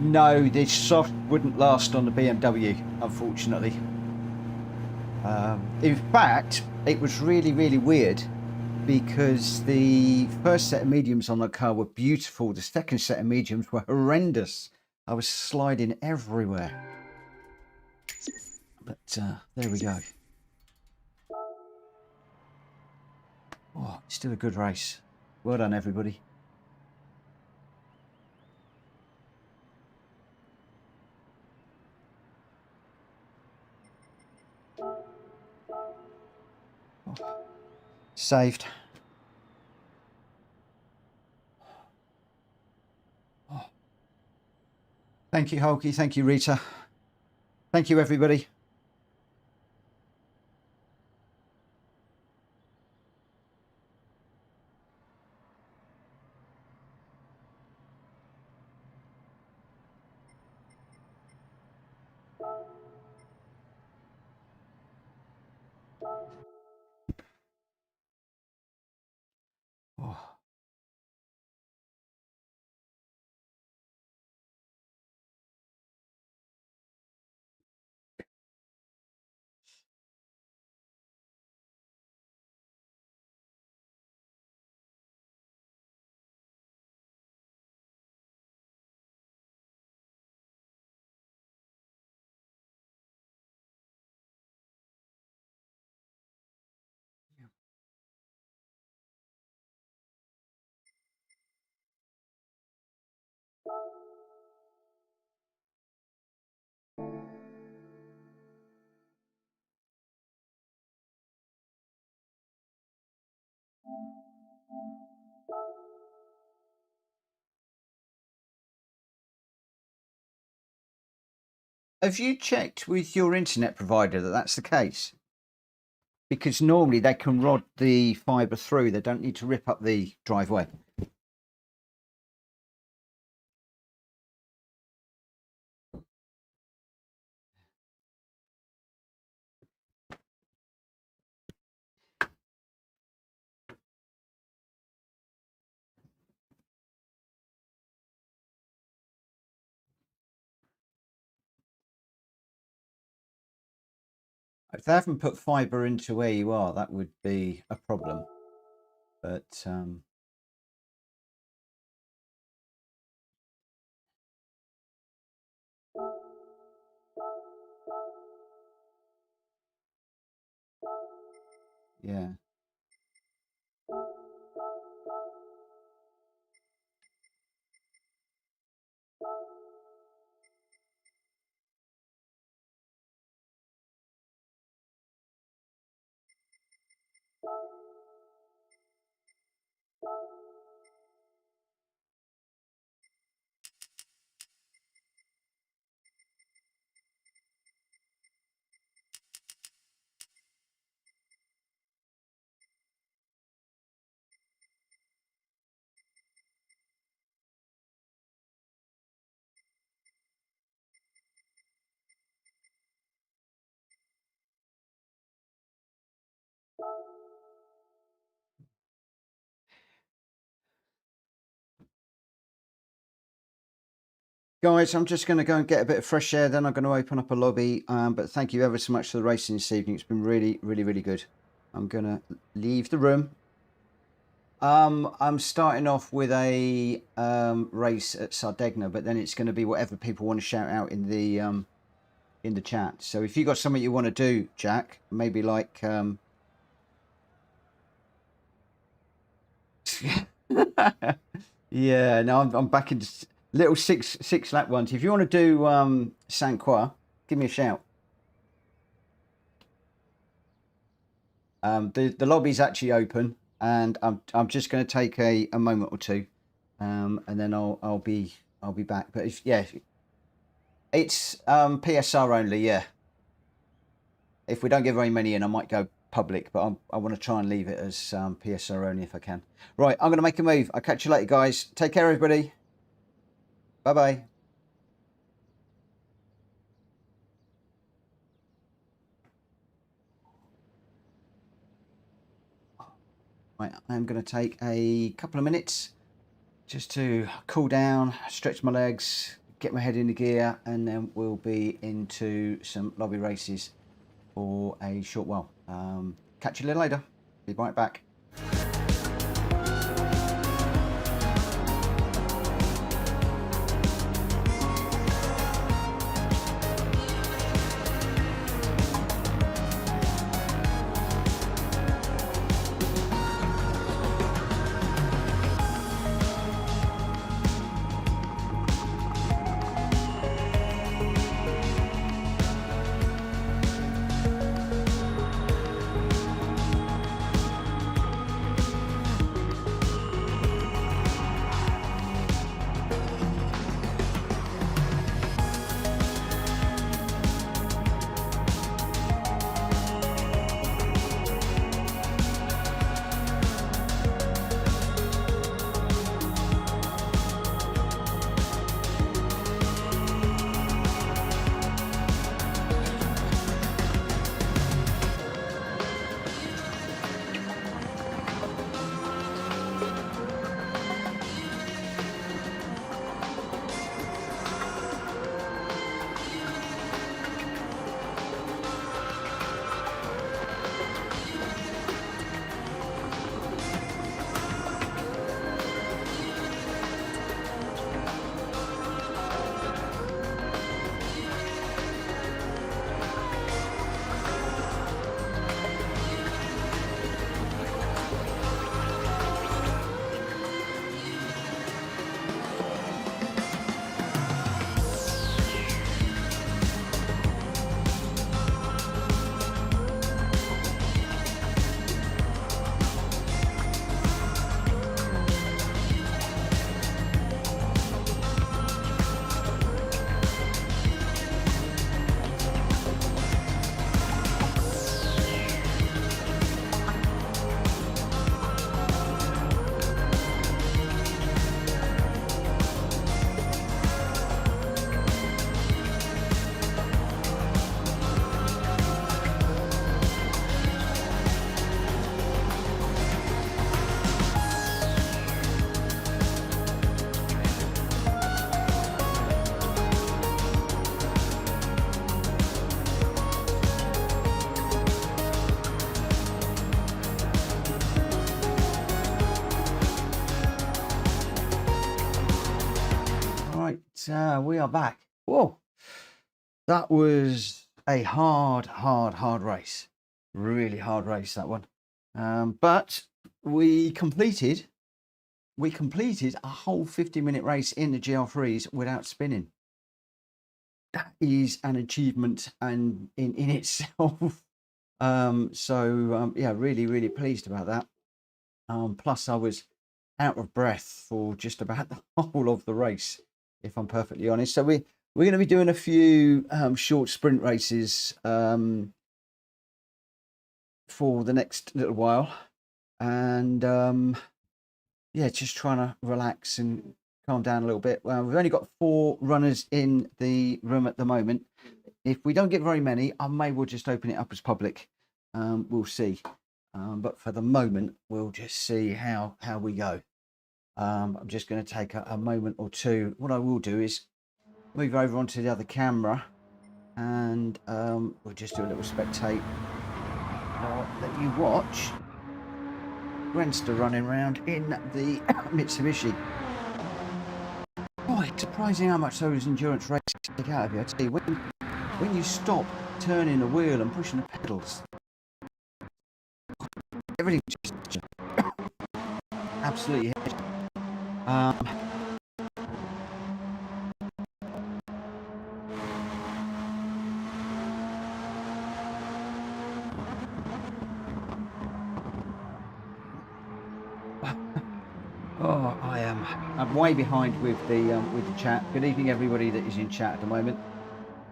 No, the soft wouldn't last on the BMW, unfortunately. In fact, it was really weird. because the first set of mediums on the car were beautiful. The second set of mediums were horrendous. I was sliding everywhere. But there we go. Oh, still a good race. Well done, everybody. Oh, saved. Oh. Thank you, Hulky. Thank you, Rita. Thank you, everybody. Oh. Have you checked with your internet provider that that's the case? Because normally they can rod the fibre through. They don't need to rip up the driveway. If they haven't put fibre into where you are, that would be a problem. But yeah. Guys, I'm just going to go and get a bit of fresh air. Then I'm going to open up a lobby. But thank you ever so much for the racing this evening. It's been really, really, really good. I'm going to leave the room. I'm starting off with a race at Sardegna, but then it's going to be whatever people want to shout out in the chat. So if you got something you want to do, Jack, maybe like yeah, no, I'm back in little six lap ones. If you want to do Saint Croix, give me a shout. The lobby's actually open, and I'm just going to take a moment or two, and then I'll be back. But if, yeah, it's PSR only. Yeah, if we don't get very many in, I might go public, but I want to try and leave it as PSR only if I can. Right, I'm going to make a move. I'll catch you later, guys. Take care, everybody. Bye bye. Right, I'm going to take a couple of minutes just to cool down, stretch my legs, get my head into gear, and then we'll be into some lobby races for a short while. Catch you a little later. Be right back. we are back. Whoa, that was a hard race. Really hard race, that one. But we completed a whole 50-minute race in the GR3s without spinning. That is an achievement and in itself. Yeah, really pleased about that. Plus I was out of breath for just about the whole of the race, if I'm perfectly honest. So we're going to be doing a few short sprint races for the next little while, and yeah, just trying to relax and calm down a little bit. Well, we've only got 4 runners in the room at the moment. If we don't get very many, I may well just open it up as public. We'll see. But for the moment, we'll just see how we go. I'm just going to take a moment or two. What I will do is move over onto the other camera, and we'll just do a little spectate. I'll let you watch Grenster running around in the Mitsubishi. Boy, it's surprising how much those endurance races take out of you. I tell you, when you stop turning the wheel and pushing the pedals, everything just absolutely hits. Oh, I'm way behind with the chat. Good evening, everybody that is in chat at the moment.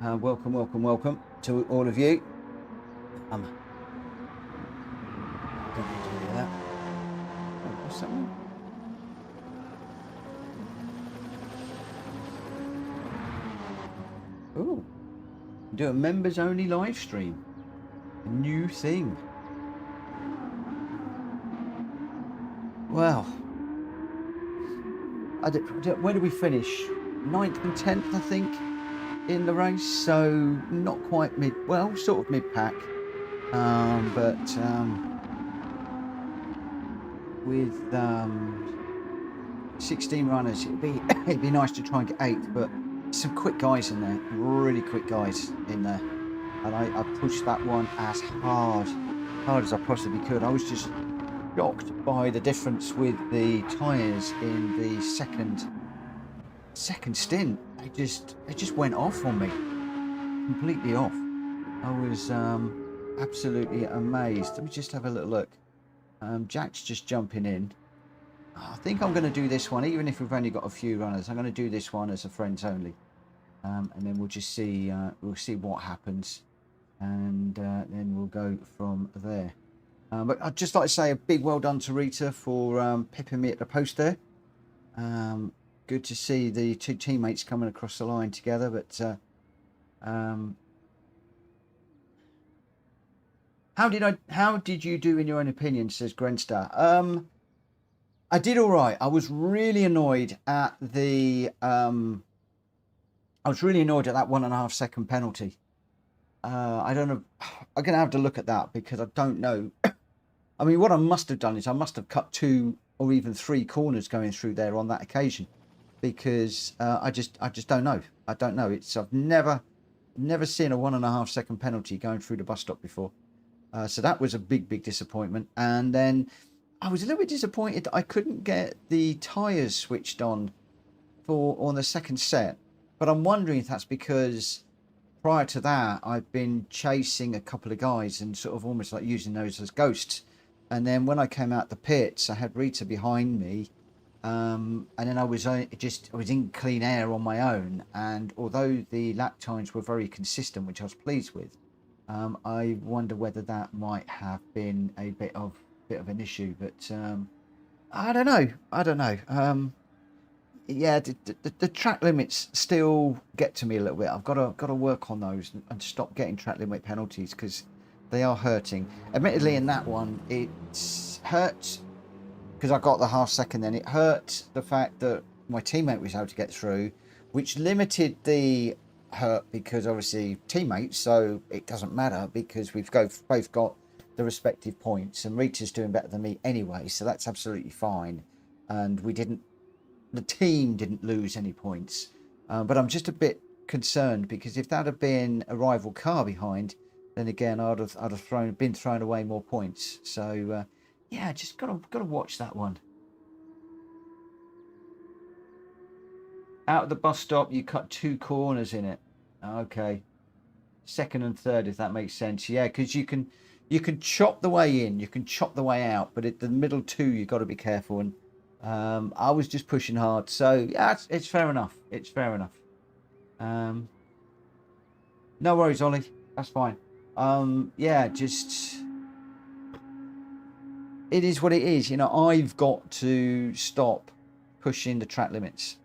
Welcome to all of you. Don't need to do that. Oh, what's that one? Oh, do a members only live stream. A new thing. Well, where did we finish? 9th and 10th, I think, in the race. So not quite well, sort of mid-pack. But with 16 runners, it'd be nice to try and get 8th. But some quick guys in there, really quick guys in there. And I pushed that one as hard as I possibly could. I was just shocked by the difference with the tyres in the second stint. It just went off on me, completely off. I was absolutely amazed. Let me just have a little look. Jack's just jumping in. I think I'm going to do this one, even if we've only got a few runners. I'm going to do this one as a friends only, and then we'll just see. We'll see what happens, and then we'll go from there. But I'd just like to say a big well done to Rita for pipping me at the post there. Good to see the 2 teammates coming across the line together. But how did you do in your own opinion? Says Grenstar. I did all right. I was really annoyed at the. I was really annoyed at that 1.5 second penalty. I don't know. I'm going to have to look at that because I don't know. I mean, what I must have done is I must have cut 2 or even 3 corners going through there on that occasion, because I just don't know. I don't know. I've never seen a 1.5 second penalty going through the bus stop before. So that was a big disappointment. And then I was a little bit disappointed that I couldn't get the tyres switched on on the second set. But I'm wondering if that's because prior to that I've been chasing a couple of guys and sort of almost like using those as ghosts. And then when I came out the pits, I had Rita behind me, and then I was in clean air on my own. And although the lap times were very consistent, which I was pleased with, I wonder whether that might have been a bit of an issue. But I don't know. Yeah, the track limits still get to me a little bit. I've got to work on those and stop getting track limit penalties, because they are hurting. Admittedly, in that one, it hurt because I got the half second. Then it hurt the fact that my teammate was able to get through, which limited the hurt because obviously teammates. So it doesn't matter because we've both got the respective points, and Rita's doing better than me anyway, so that's absolutely fine. And the team didn't lose any points. But I'm just a bit concerned because if that had been a rival car behind, then again I'd have been thrown away more points. So yeah, just gotta watch that one. Out of the bus stop, you cut 2 corners in it. Okay, second and third, if that makes sense. Yeah, because you can chop the way in, you can chop the way out, but at the middle 2, you've got to be careful. And I was just pushing hard, so yeah, it's fair enough. It's fair enough. No worries, Ollie. That's fine. Yeah, just it is what it is. You know, I've got to stop pushing the track limits.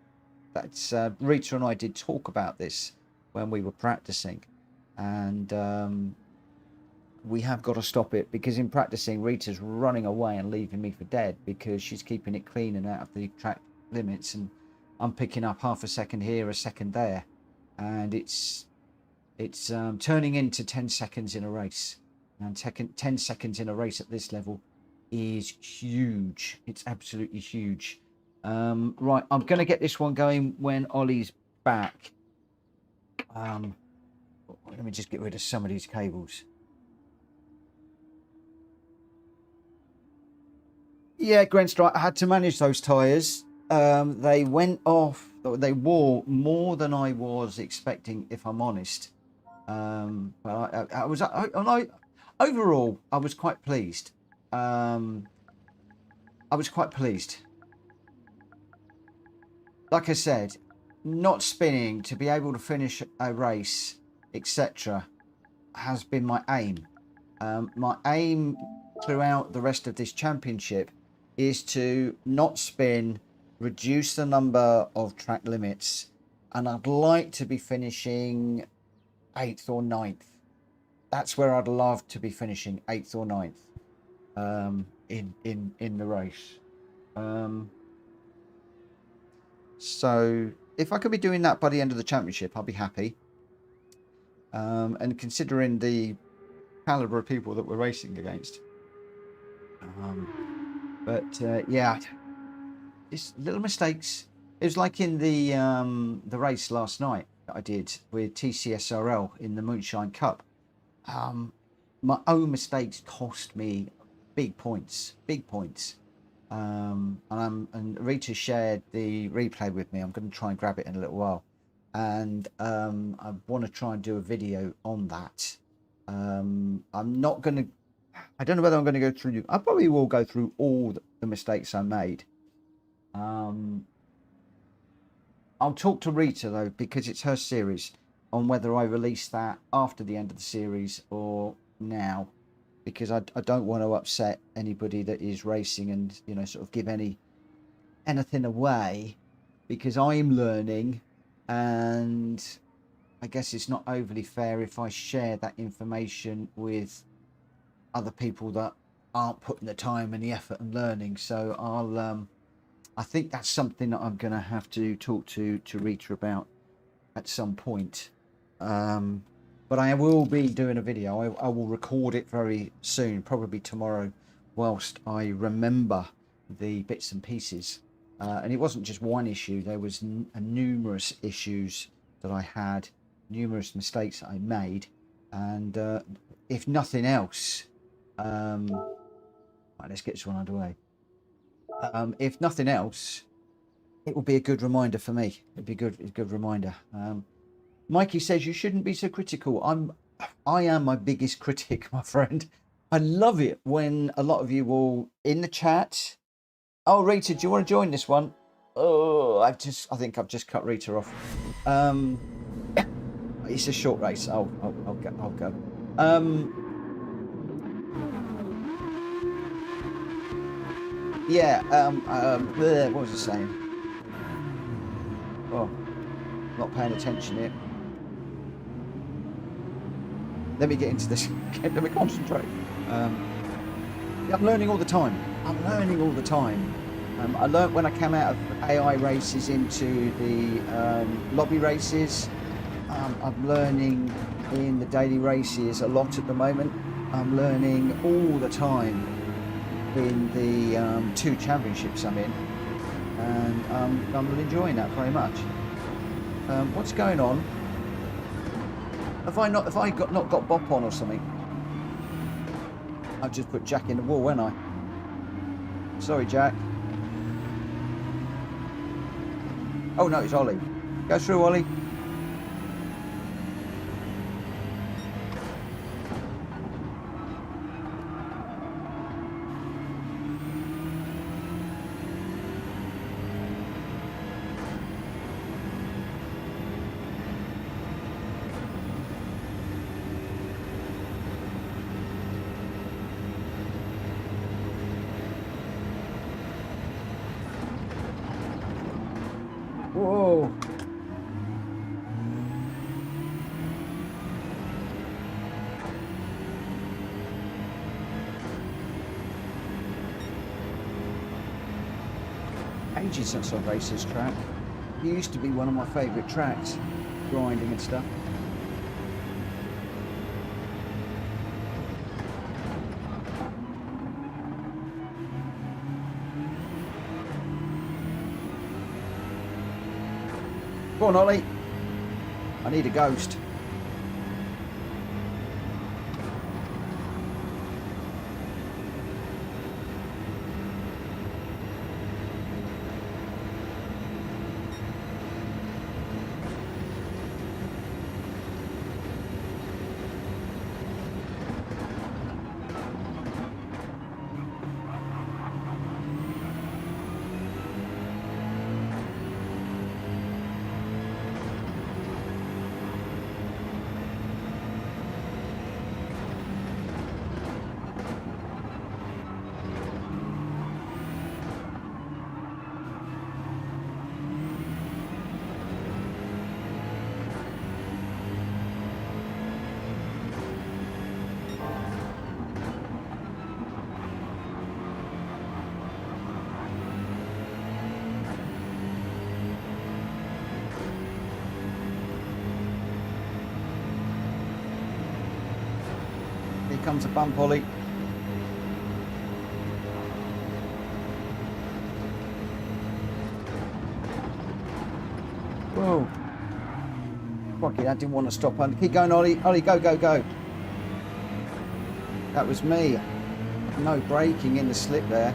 That's Rita and I did talk about this when we were practicing, and we have got to stop it because in practicing, Rita's running away and leaving me for dead because she's keeping it clean and out of the track limits, and I'm picking up half a second here, a second there, and it's turning into 10 seconds in a race, and 10 seconds in a race at this level is huge. It's absolutely huge. Right, I'm going to get this one going when Ollie's back. Let me just get rid of some of these cables. Yeah, Gr.X, I had to manage those tyres. They went off. They wore more than I was expecting, if I'm honest. But overall, I was quite pleased. Like I said, not spinning to be able to finish a race, etc., has been my aim. My aim throughout the rest of this championship is to not spin, reduce the number of track limits, and I'd like to be finishing 8th or 9th. That's where I'd love to be finishing, 8th or 9th, in the race. So if I could be doing that by the end of the championship, I'll be happy. And considering the caliber of people that we're racing against, yeah, just little mistakes. It was like in the race last night that I did with TCSRL in the Moonshine Cup. My own mistakes cost me big points. And Rita shared the replay with me. I'm going to try and grab it in a little while, and I want to try and do a video on that. I'm not going to. I don't know whether I'm going to go through. I probably will go through all the mistakes I made. I'll talk to Rita though, because it's her series, on whether I release that after the end of the series or now, because I don't want to upset anybody that is racing and, you know, sort of give anything away, because I'm learning, and I guess it's not overly fair if I share that information with other people that aren't putting the time and the effort and learning. So I think that's something that I'm going to have to talk to Rita about at some point. But I will be doing a video. I will record it very soon, probably tomorrow, whilst I remember the bits and pieces. And it wasn't just one issue. There was numerous issues that I had, numerous mistakes that I made. And if nothing else, right, let's get this one underway. If nothing else, it will be a good reminder for me. It'd be a good reminder. Mikey says you shouldn't be so critical. I am my biggest critic, my friend. I love it when a lot of you will in the chat. Oh, Rita, do you want to join this one? Oh, I think I've just cut Rita off. It's a short race. I'll go. Yeah. What was I saying? Oh, not paying attention here. Let me get into this. Let me concentrate. I'm learning all the time. I learned when I came out of AI races into the lobby races. I'm learning in the daily races a lot at the moment. I'm learning all the time in the 2 championships I'm in, and I'm enjoying that very much. What's going on? Have I not got bop on or something? I've just put Jack in the wall, haven't I? Sorry, Jack. Oh no, it's Ollie. Go through, Ollie. Whoa. Ages since I've raced this track. It used to be one of my favourite tracks, grinding and stuff. Go on, Ollie. I need a ghost. Here comes a bump, Ollie. Whoa. Fucking, I didn't want to stop. Keep going, Ollie. Ollie, go, go, go. That was me. No braking in the slip there.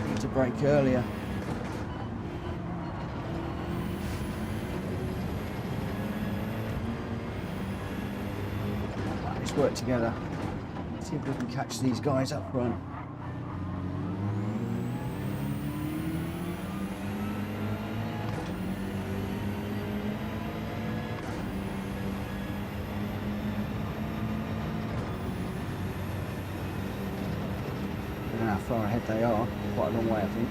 Need to brake earlier. Let's work together. See if we can catch these guys up front. I don't know how far ahead they are. Quite a long way, I think.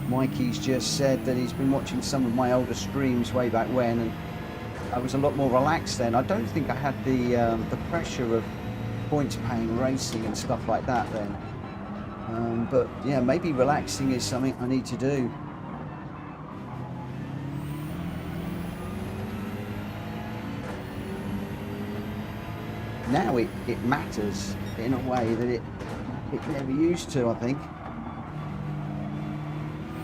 Mikey's just said that he's been watching some of my older streams way back when, and I was a lot more relaxed then. I don't think I had the pressure of points paying racing and stuff like that then. But yeah, maybe relaxing is something I need to do. Now it matters in a way that it never used to, I think.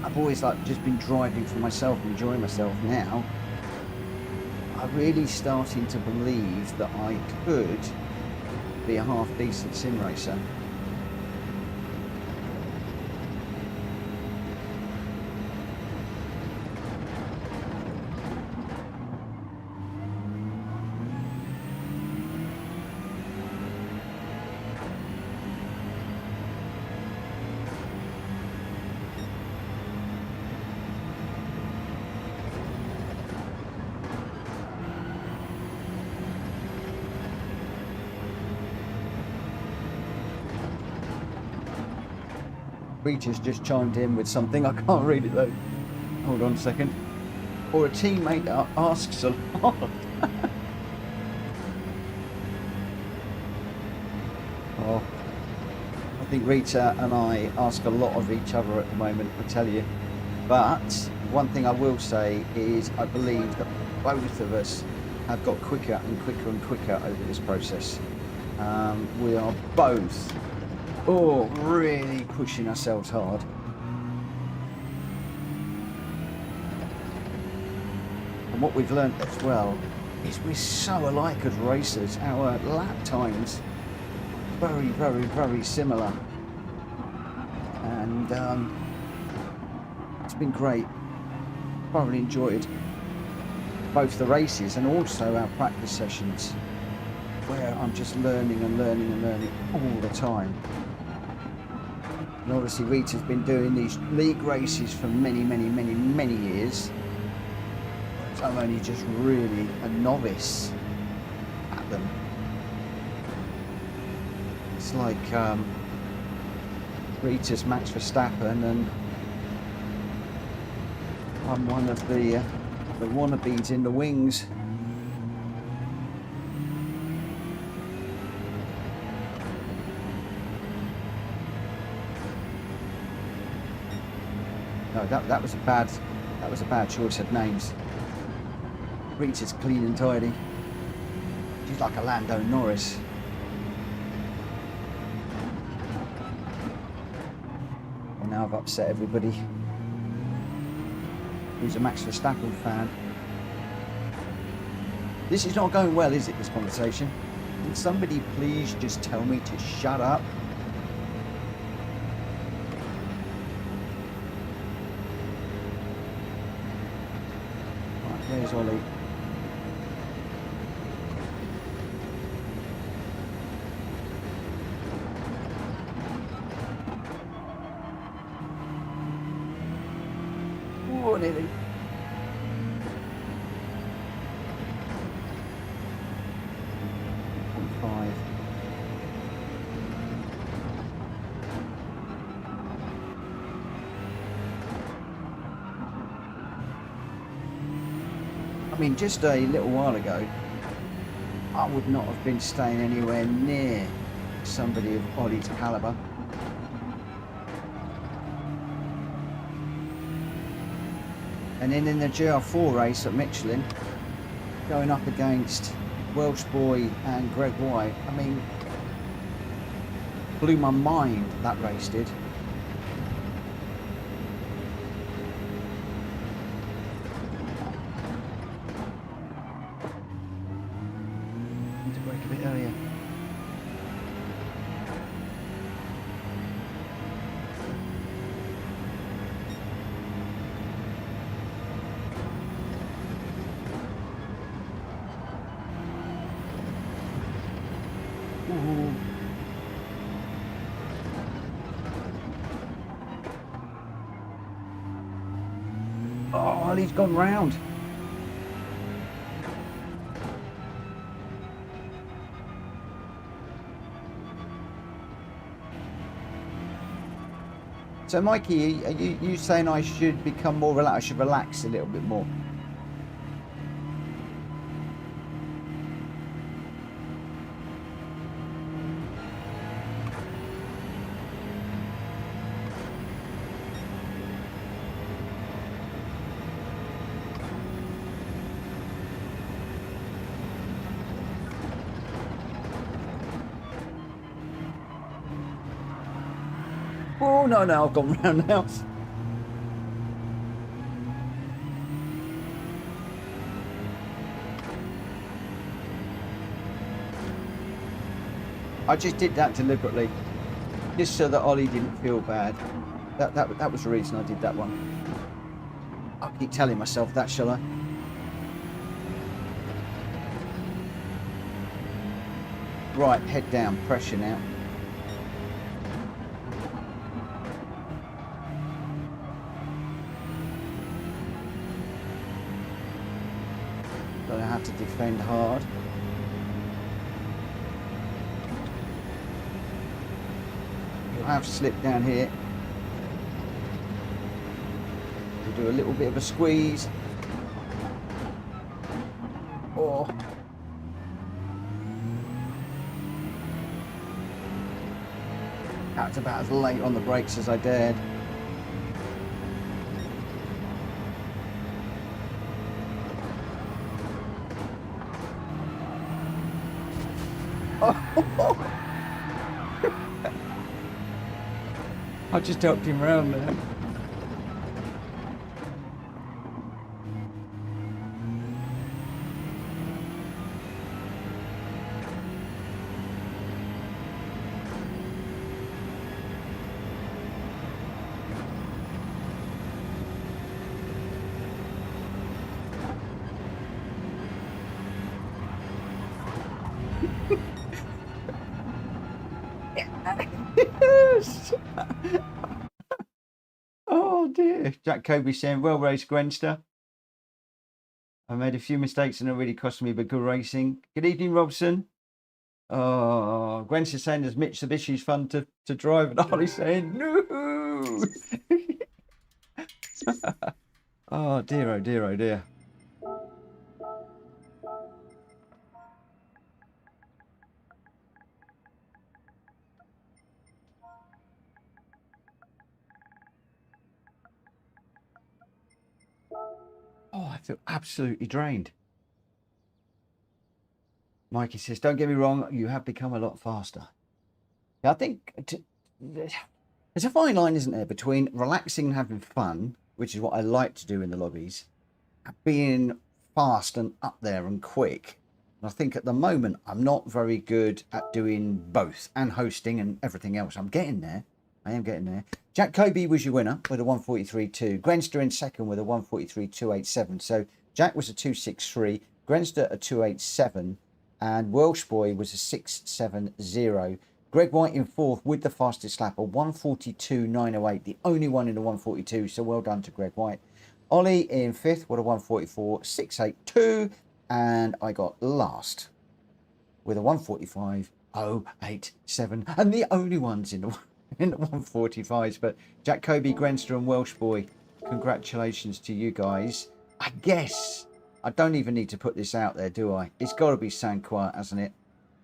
I've always just been driving for myself, enjoying myself. Now I'm really starting to believe that I could be a half decent sim racer. Reacher's just chimed in with something. I can't read it though. Hold on a second. Or a teammate asks a lot. Oh, I think Rita and I ask a lot of each other at the moment, I tell you. But one thing I will say is I believe that both of us have got quicker and quicker and quicker over this process. We are both really pushing ourselves hard. And what we've learned as well is we're so alike as racers. Our lap times very, very, very similar. And it's been great. Thoroughly enjoyed both the races and also our practice sessions, where I'm just learning and learning and learning all the time. And obviously Rita's been doing these league races for many, many, many, many years. So I'm only just really a novice at them. It's like Rita's Max Verstappen and I'm one of the wannabes in the wings. No, that was a bad choice of names. Rita's clean and tidy. She's like a Lando Norris. Well, now I've upset everybody who's a Max Verstappen fan. This is not going well, is it, this conversation? Can somebody please just tell me to shut up? Right, there's Ollie. Oh, nearly. I mean, just a little while ago, I would not have been staying anywhere near somebody of Ollie's calibre. And then in the GR4 race at Michelin, going up against Welsh Boy and Greg White, I mean, blew my mind, that race did. Need to brake a bit earlier. Ooh. Oh, he's gone round. So, Mikey, are you saying I should become more relaxed? I should relax a little bit more? Oh, no, I've gone round now. I just did that deliberately, just so that Ollie didn't feel bad. That was the reason I did that one. I'll keep telling myself that, shall I? Right, head down, pressure now. Gonna have to defend hard. You'll have slip down here. We'll do a little bit of a squeeze. Or that's about as late on the brakes as I dared. I just helped him round there. Yes. Oh dear. Jack Kobe saying, well raced, Grenster. I made a few mistakes and it really cost me, but good racing. Good evening, Robson. Oh, Gwen's saying there's Mitsubishi's fun to drive, and Ollie's saying no. Oh dear, oh dear, oh dear. Oh, I feel absolutely drained. Mikey says, don't get me wrong, you have become a lot faster. Yeah, I think there's a fine line, isn't there, between relaxing and having fun, which is what I like to do in the lobbies, and being fast and up there and quick. And I think at the moment, I'm not very good at doing both and hosting and everything else. I'm getting there. I am getting there. Jack Kobe was your winner with a 143.2. Grenster in second with a 143.287. So Jack was a 263, Grenster a 287, and Welsh Boy was a 670. Greg White in fourth with the fastest lap, a 142.908, the only one in the 142. So well done to Greg White. Ollie in fifth with a 144.682, and I got last with a 145.087, and the only ones in the 145s. But Jack Kobe, Grenster, and Welsh Boy, congratulations to you guys. I guess I don't even need to put this out there, do I? It's got to be San Quiet, hasn't it?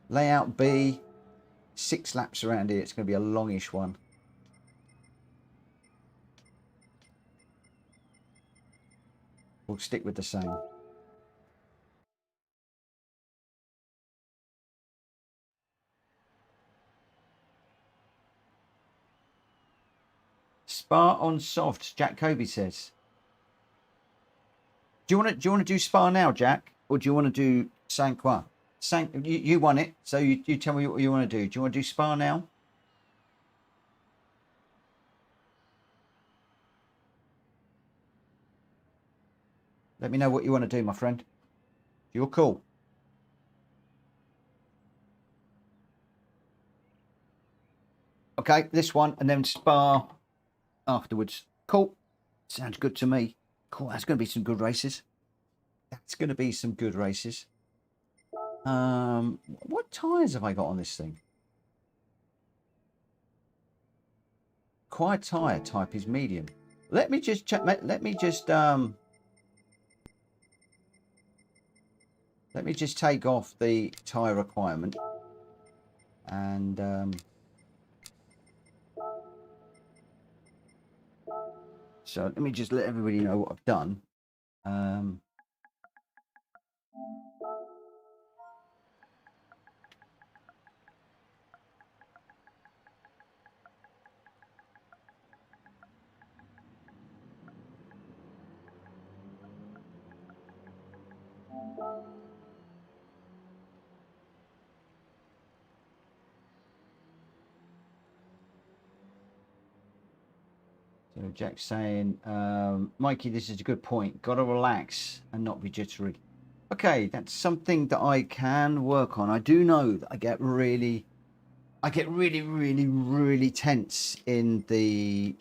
Layout B, 6 laps around here. It's going to be a longish one. We'll stick with the same. Spa on softs, Jack Kobe says. Do you want to do Spa now, Jack, or do you want to do San Qua? You won it, so you tell me what you want to do. Do you want to do Spa now? Let me know what you want to do, my friend. You're cool. Okay, this one, and then Spa afterwards. Cool. Sounds good to me. Cool. That's going to be some good races. That's going to be some good races. What tyres have I got on this thing? Quiet tyre type is medium. Let me just check. Let me just take off the tyre requirement, and so let me just let everybody know what I've done. So Jack's saying, Mikey, this is a good point. Got to relax and not be jittery. Okay, that's something that I can work on. I do know that I get really, really tense in the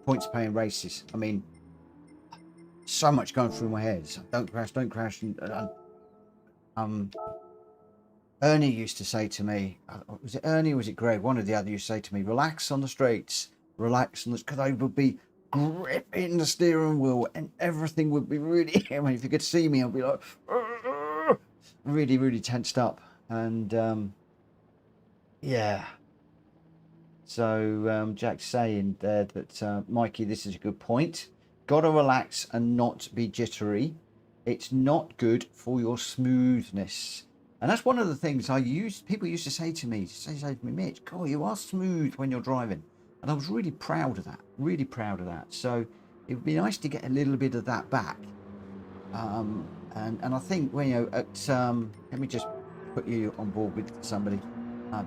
points paying races. I mean, so much going through my head. So don't crash, don't crash. And, Ernie used to say to me, was it Ernie or was it Greg? One or the other used to say to me, relax on the straights, relax on the, because I would be gripping the steering wheel and everything would be really, I mean, if you could see me, I'd be like, really, really tensed up. And yeah. So Jack's saying there that, Mikey, this is a good point. Got to relax and not be jittery. It's not good for your smoothness. And that's one of the things people used to say to me, Mitch, God, you are smooth when you're driving. And I was really proud of that, really proud of that. So it would be nice to get a little bit of that back. And I think, when, you know, let me just put you on board with somebody.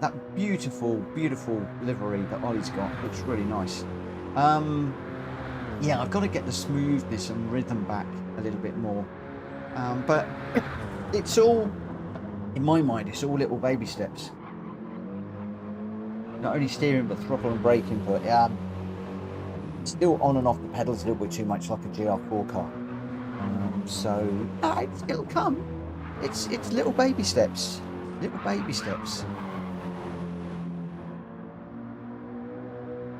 That beautiful livery that Ollie's got looks really nice. Yeah, I've got to get the smoothness and rhythm back a little bit more. But it's all, in my mind, it's all little baby steps. Not only steering, but throttle and braking. But still on and off the pedals a little bit too much, like a GR4 car. So it'll come. It's little baby steps. Little baby steps.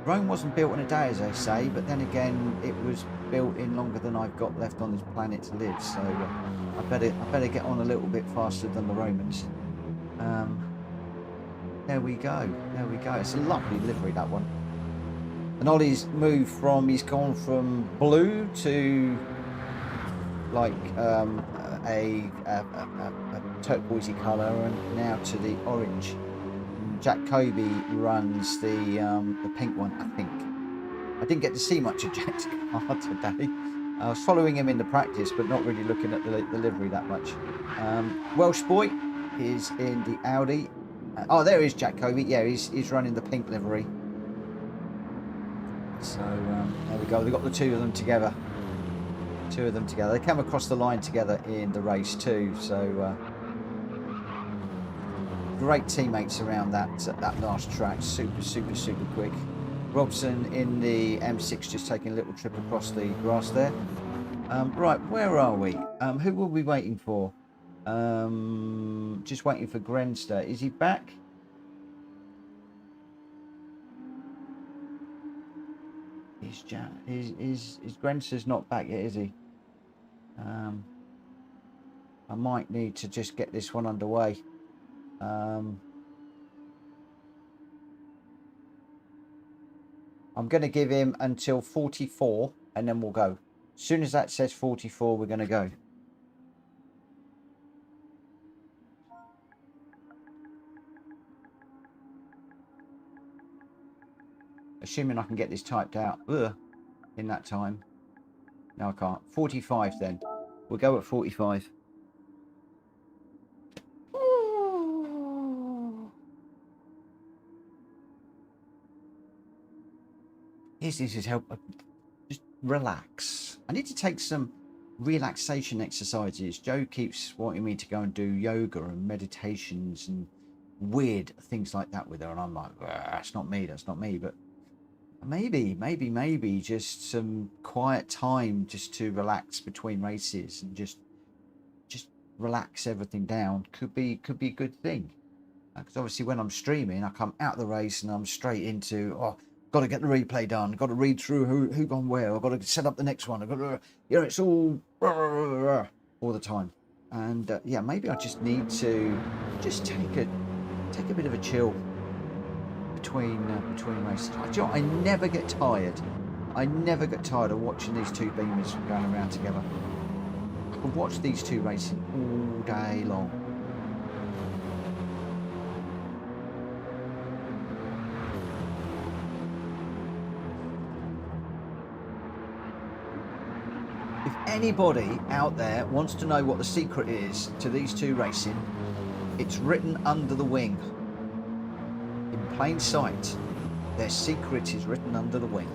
Rome wasn't built in a day, as they say, but then again, it was built in longer than I've got left on this planet to live. So I better get on a little bit faster than the Romans. There we go. There we go. It's a lovely livery, that one. And Ollie's moved from, he's gone from blue to like a turquoisey colour, and now to the orange. Jack Kobe runs the pink one, I think. I didn't get to see much of Jack's car today. I was following him in the practice, but not really looking at the livery that much. Welsh Boy is in the Audi. Oh, there is Jack Kobe. Yeah, he's running the pink livery. So there we go. They've got the two of them together. Two of them together. They came across the line together in the race too. So great teammates around that last track. Super quick. Robson in the M6 just taking a little trip across the grass there. Right, where are we? Who will we be waiting for? Just waiting for Grenster. Is he back? Is Grenster's not back yet, is he? I might need to just get this one underway. I'm going to give him until 44 and then we'll go. As soon as that says 44, we're going to go. Assuming I can get this typed out in that time. No, I can't. 45 then. We'll go at 45. This is help. Just relax. I need to take some relaxation exercises. Joe keeps wanting me to go and do yoga and meditations and weird things like that with her, and I'm like, that's not me. That's not me. But maybe just some quiet time just to relax between races and just relax everything down could be a good thing. Because obviously when I'm streaming, I come out of the race and I'm straight into, got to get the replay done, got to read through who gone where, I've got to set up the next one, I've got to, it's all the time. And yeah, maybe I just need to just take a bit of a chill between races. You know, I never get tired. I never get tired of watching these two beamers going around together. I can watch these two racing all day long. If anybody out there wants to know what the secret is to these two racing, it's written under the wing. In plain sight, their secret is written under the wing.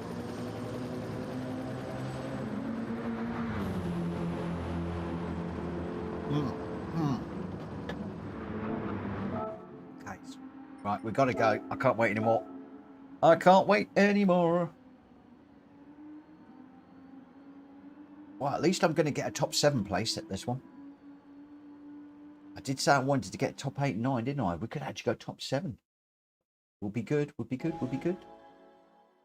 Okay, right, we've got to go. I can't wait anymore. I can't wait anymore. Well, at least I'm going to get a top 7 place at this one. I did say I wanted to get top 8 and 9, didn't I? We could actually go top 7. We'll be good. We'll be good. We'll be good.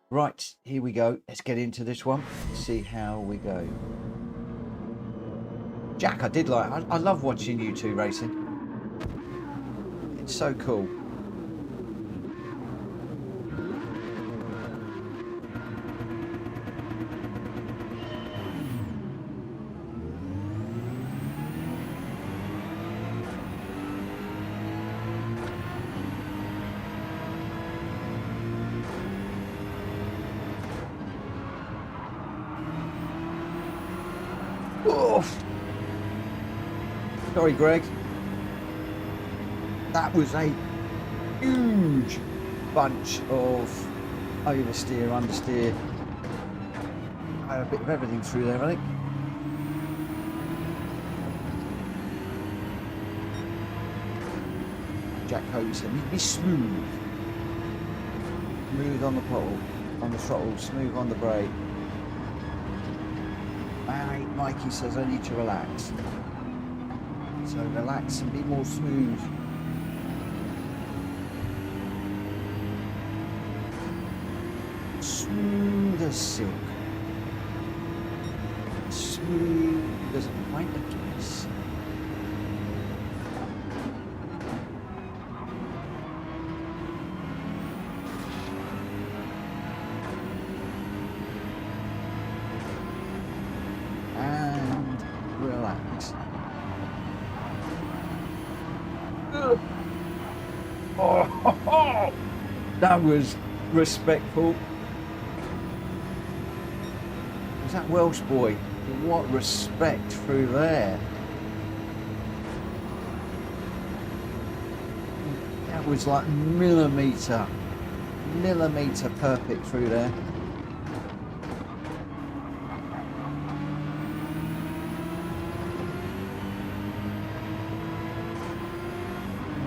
Right, here we go. Let's get into this one. See how we go. Jack, I love watching you two racing. It's so cool. Sorry, Greg. That was a huge bunch of oversteer, understeer. I had a bit of everything through there, I think. Jack Hogue said, "Be smooth. Smooth on the throttle, smooth on the brake." And Mikey says, "I need to relax." So relax and be more smooth. Smooth as silk. Smooth as a pint of Guinness. And relax. Oh, that was respectful. Was that Welsh boy? What respect through there. That was like millimetre perfect through there.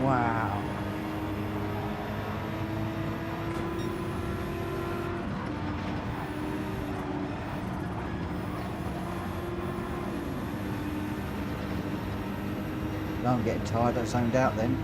Wow. No, I'm getting tired, I zoned out then.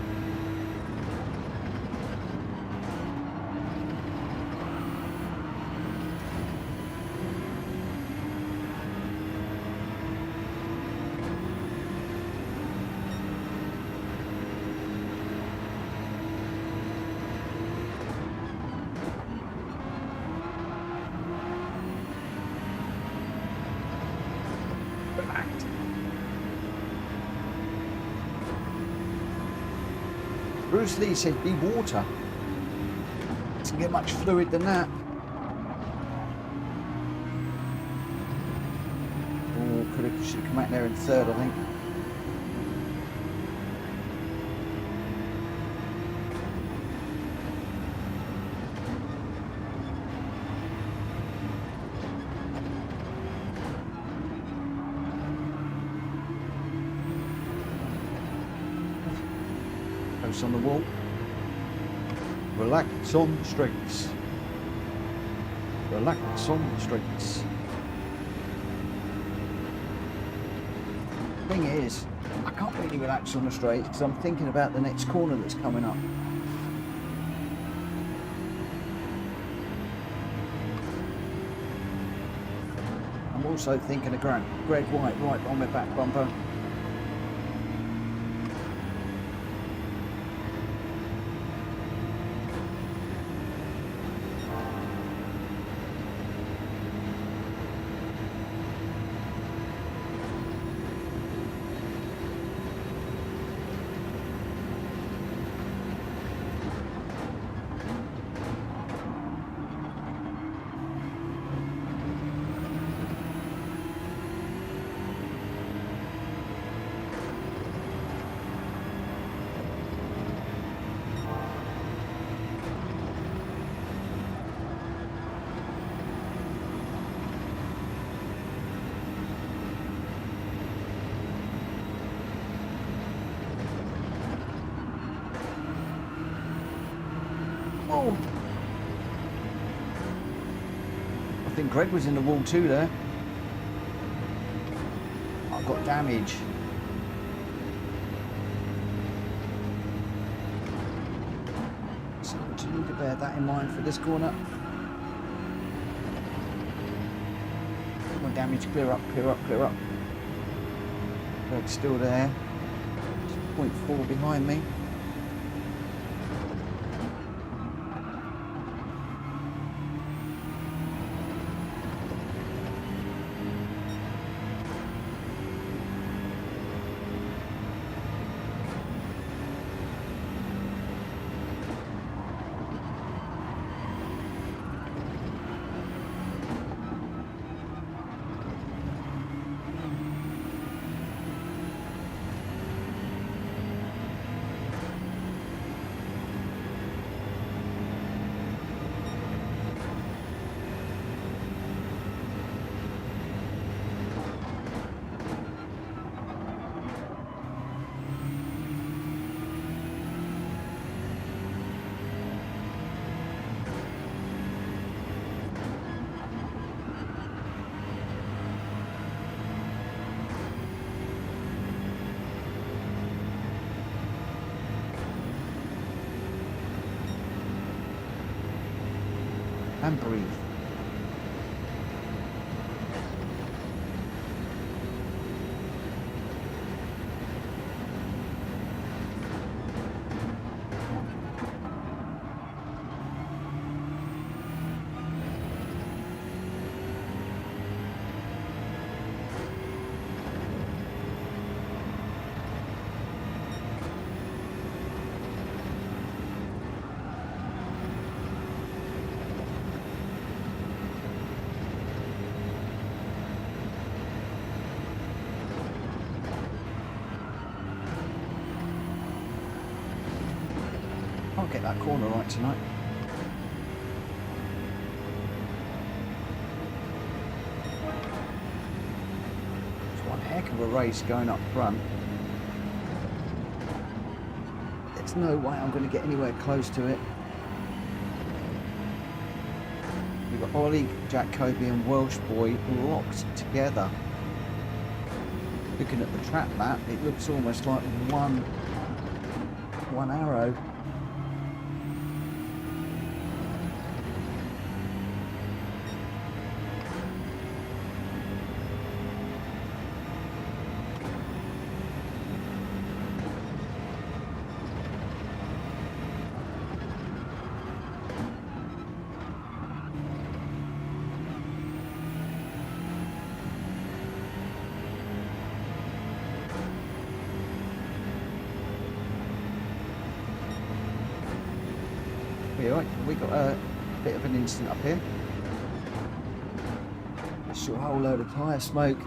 Bruce Lee said, "Be water." Doesn't get much fluid than that. Oh, should have come out there in third, I think. On the wall. Relax on the straights. Relax on the straights. Thing is, I can't really relax on the straights because I'm thinking about the next corner that's coming up. I'm also thinking of Greg White right on my back bumper. Oh. I think Greg was in the wall too there. I've got damage. So you need to bear that in mind for this corner. More damage, clear up, clear up, clear up. Greg's still there. 0.4 behind me. and breathe. I'll get that corner right tonight. It's one heck of a race going up front. There's no way I'm going to get anywhere close to it. We've got Ollie, Jack Kobe and Welsh Boy locked together. Looking at the track map, it looks almost like one arrow. We got a bit of an incident up here. Just a whole load of tyre smoke.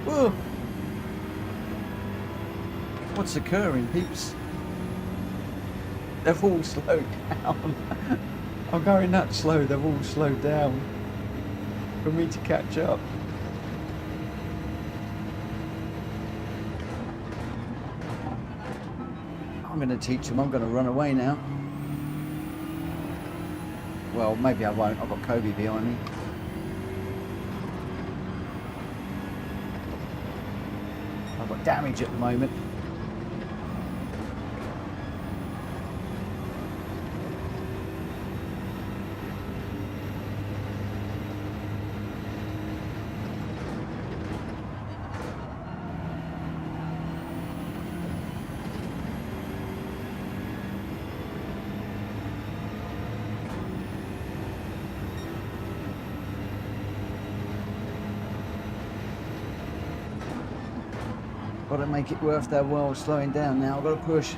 Whoa! What's occurring, peeps? They've all slowed down. I'm going that slow, they've all slowed down for me to catch up. I'm going to teach them, I'm going to run away now. Well, maybe I won't, I've got Kobe behind me. I've got damage at the moment. Got to make it worth their while slowing down now. I've got to push.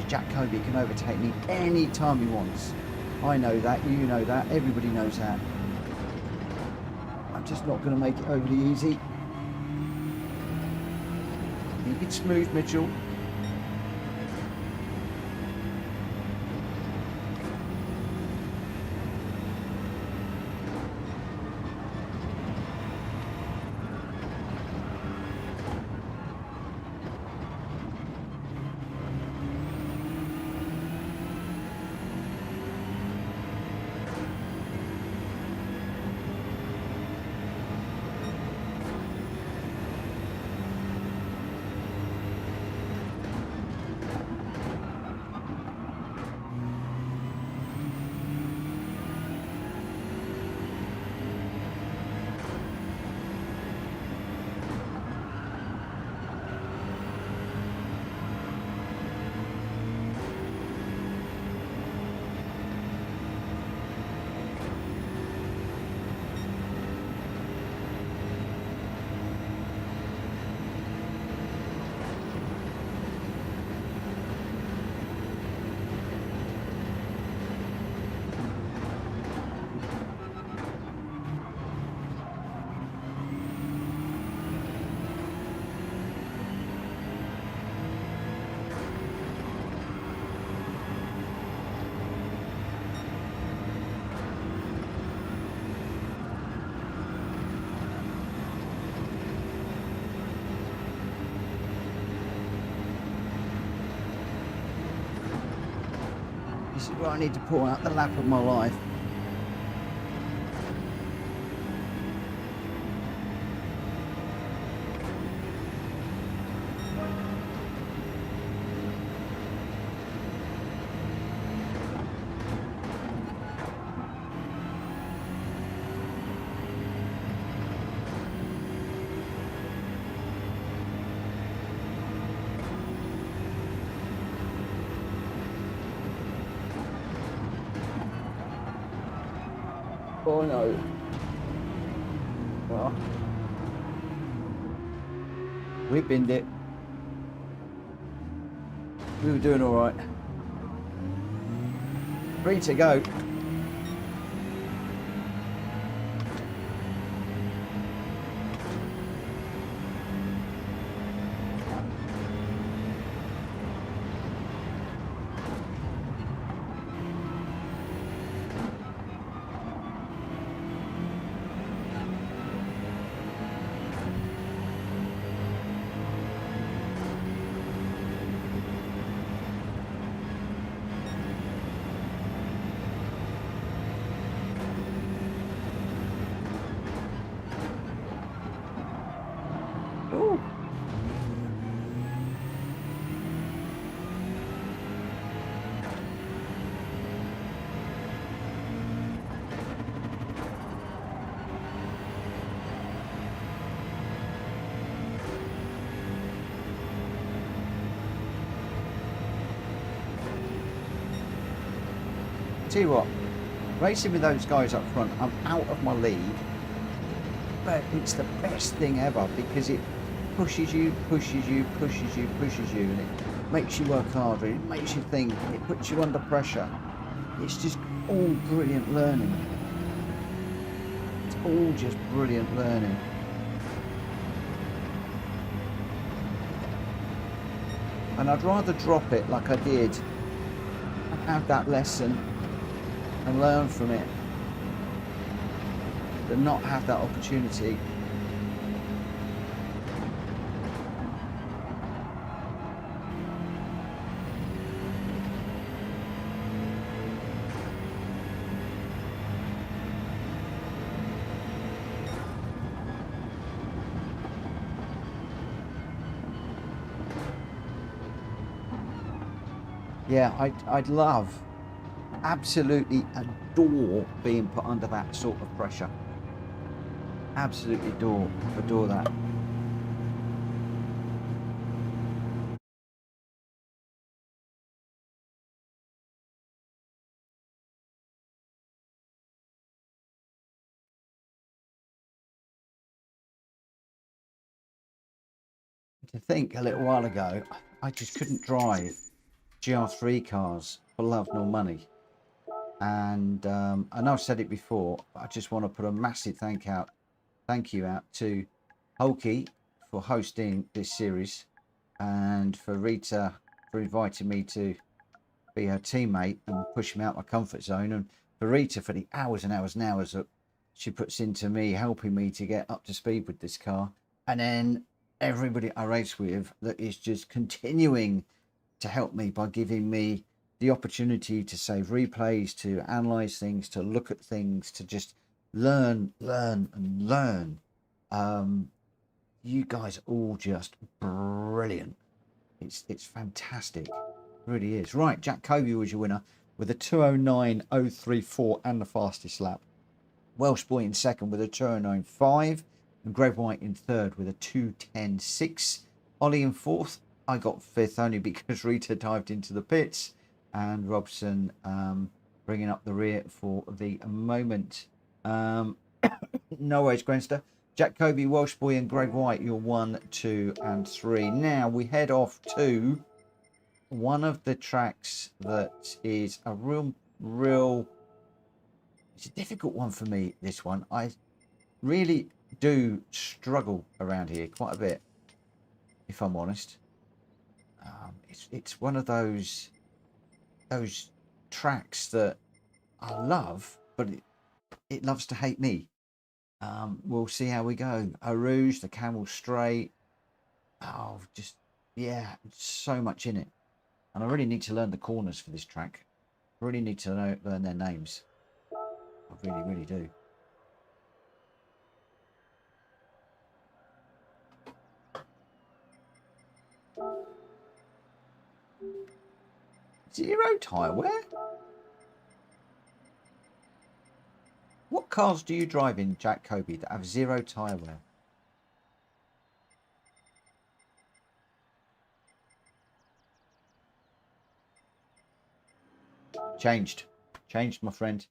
Jack Kobe can overtake me any time he wants. I know that, you know that, everybody knows that. I'm just not going to make it overly easy. Keep it smooth, Mitchell. This is where I need to pull out the lap of my life. Oh no. Well, we binned it. We were doing all right. 3 to go. Ooh. Tell you what, racing with those guys up front, I'm out of my league, but it's the best thing ever because it pushes you, and it makes you work harder, it makes you think, it puts you under pressure. It's just all brilliant learning. It's all just brilliant learning. And I'd rather drop it like I did and have that lesson and learn from it than not have that opportunity. Yeah, I'd love, absolutely adore being put under that sort of pressure. Absolutely adore that. To think a little while ago, I just couldn't drive GR3 cars for love nor money. And I know I've said it before, but I just want to put a massive thank you out to Hulky for hosting this series, and for Rita for inviting me to be her teammate and push me out my comfort zone, and for Rita for the hours and hours and hours that she puts into me, helping me to get up to speed with this car, and then everybody I race with that is just continuing to help me by giving me the opportunity to save replays, to analyze things, to look at things, to just learn and learn. You guys are all just brilliant. It's fantastic. It really is. Right, Jack Covey was your winner with a 209.034 and the fastest lap. Welsh Boy in second with a 209.5, and Greg White in third with a 210.6. Ollie in fourth. I got fifth only because Rita dived into the pits, and Robson bringing up the rear for the moment. No worries, Grenster. Jack Covey, Welsh Boy, and Greg White, you're 1, 2, and 3. Now we head off to one of the tracks that is a real. It's a difficult one for me. This one, I really do struggle around here quite a bit, if I'm honest. It's one of those tracks that I love, but it loves to hate me. We'll see how we go. Eau Rouge, the Camel Straight. Oh, just, yeah, so much in it. And I really need to learn the corners for this track. I really need to learn their names. I really, really do. Zero tyre wear? What cars do you drive in, Jack Kobe, that have zero tyre wear? Changed, my friend.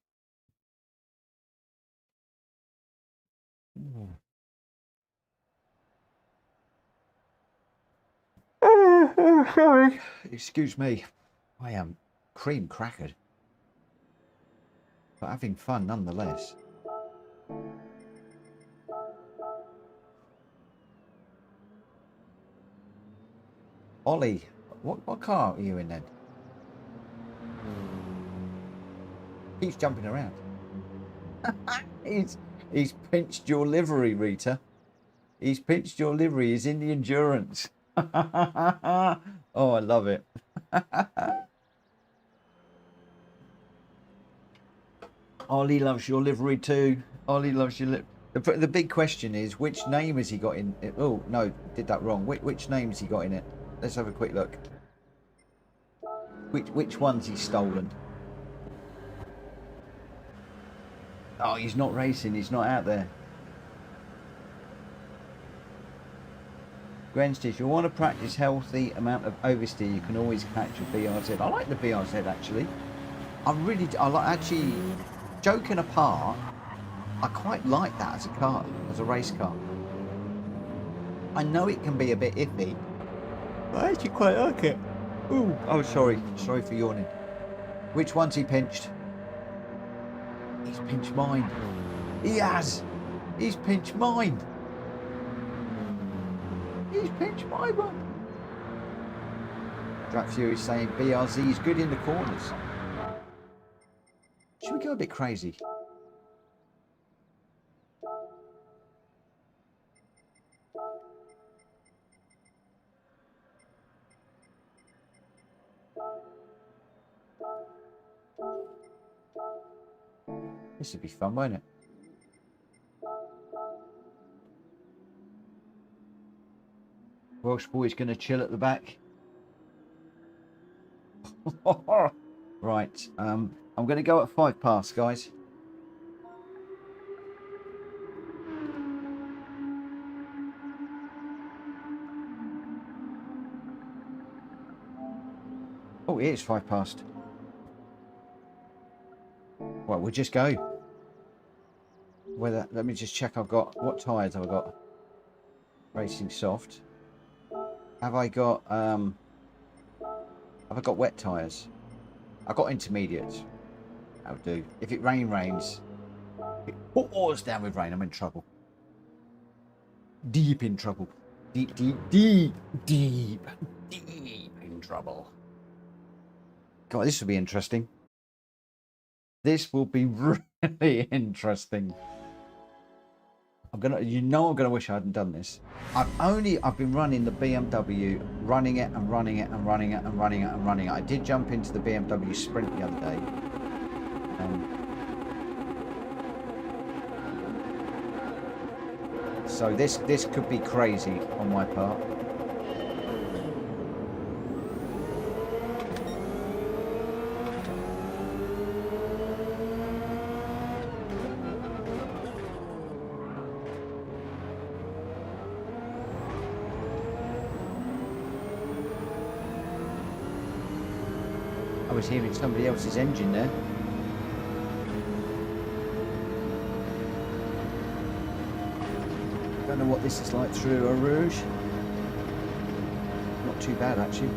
Sorry. Excuse me. I am cream crackered, but having fun nonetheless. Ollie, what car are you in then? He's jumping around. He's pinched your livery, Rita. He's pinched your livery. He's in the endurance. Oh, I love it. Ollie loves your livery too. Ollie loves your livery. The big question is, which name has he got in it? Oh, no, did that wrong. Which name's he got in it? Let's have a quick look. Which one's he stolen? Oh, he's not racing. He's not out there. Grenstead, if you want to practice healthy amount of oversteer, you can always catch a BRZ. I like the BRZ actually. I like, actually, joking apart, I quite like that as a car, as a race car. I know it can be a bit iffy, but I actually quite like it. Ooh, oh sorry for yawning. Which one's he pinched? He's pinched mine. He has. He's pinched mine. He's pinched my one. Drat Fury saying BRZ is good in the corners. Should we go a bit crazy? This would be fun, won't it? Welsh boy's going to chill at the back. Right, I'm going to go at 5 past, guys. Oh, it is 5 past. Well, we'll just go. Let me just check. What tyres have I got? Racing soft. Have I got wet tyres? I've got intermediates. That'll do. If it rains. Oh, it's down with rain. I'm in trouble. Deep in trouble. Deep in trouble. God, this will be interesting. This will be really interesting. I'm gonna wish I hadn't done this. I've been running the BMW, running it. I did jump into the BMW Sprint the other day. So this could be crazy on my part. I was hearing somebody else's engine there. Don't know what this is like through a Rouge. Not too bad actually.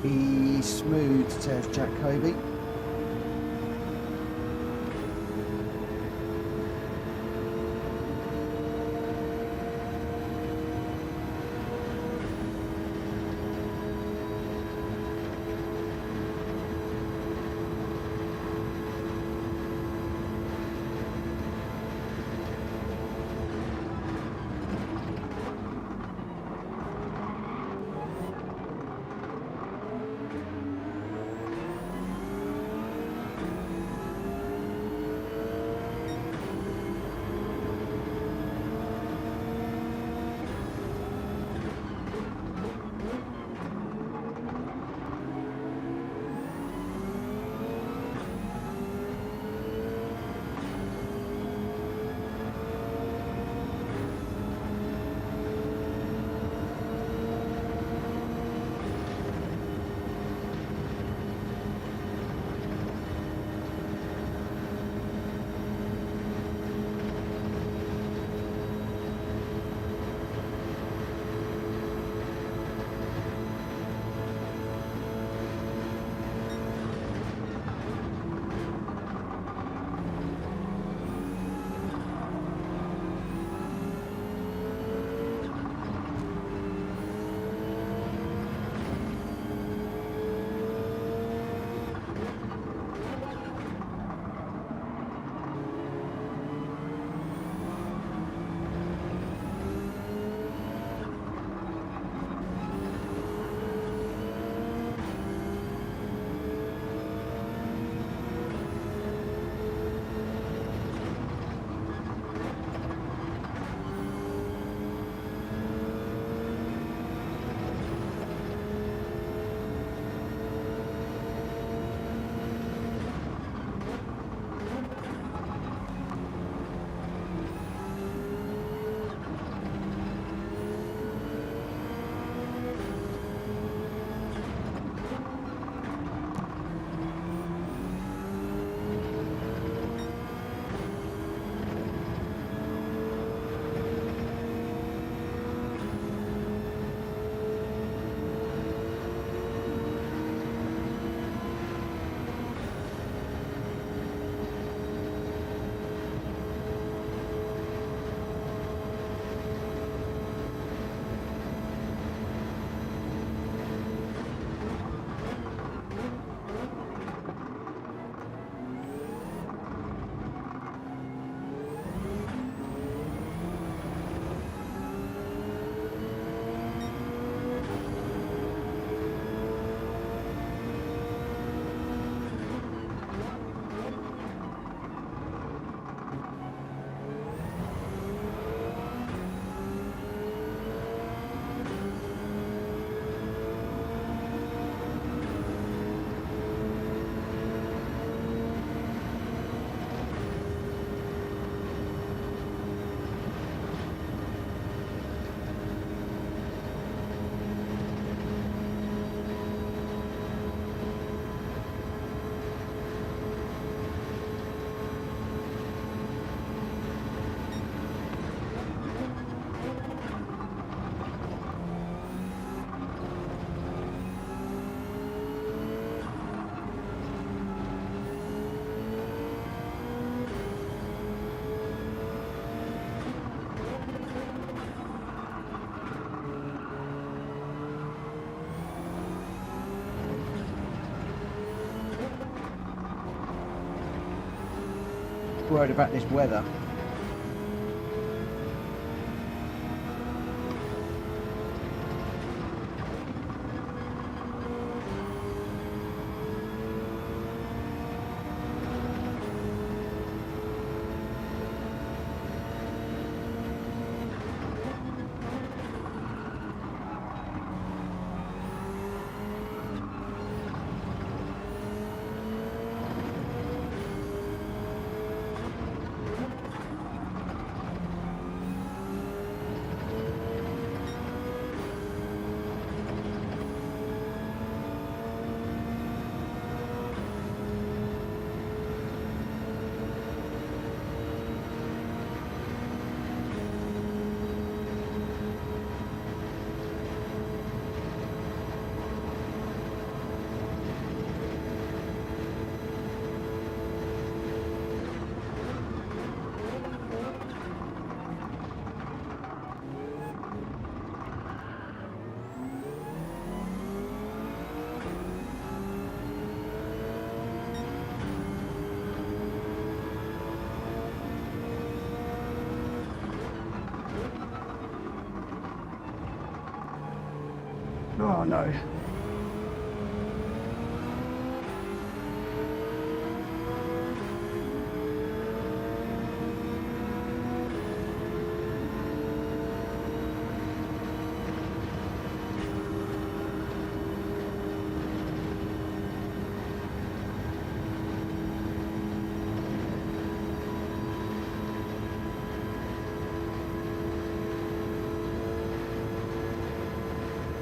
Be smooth, says Jack Kobe. Worried about this weather. Oh no.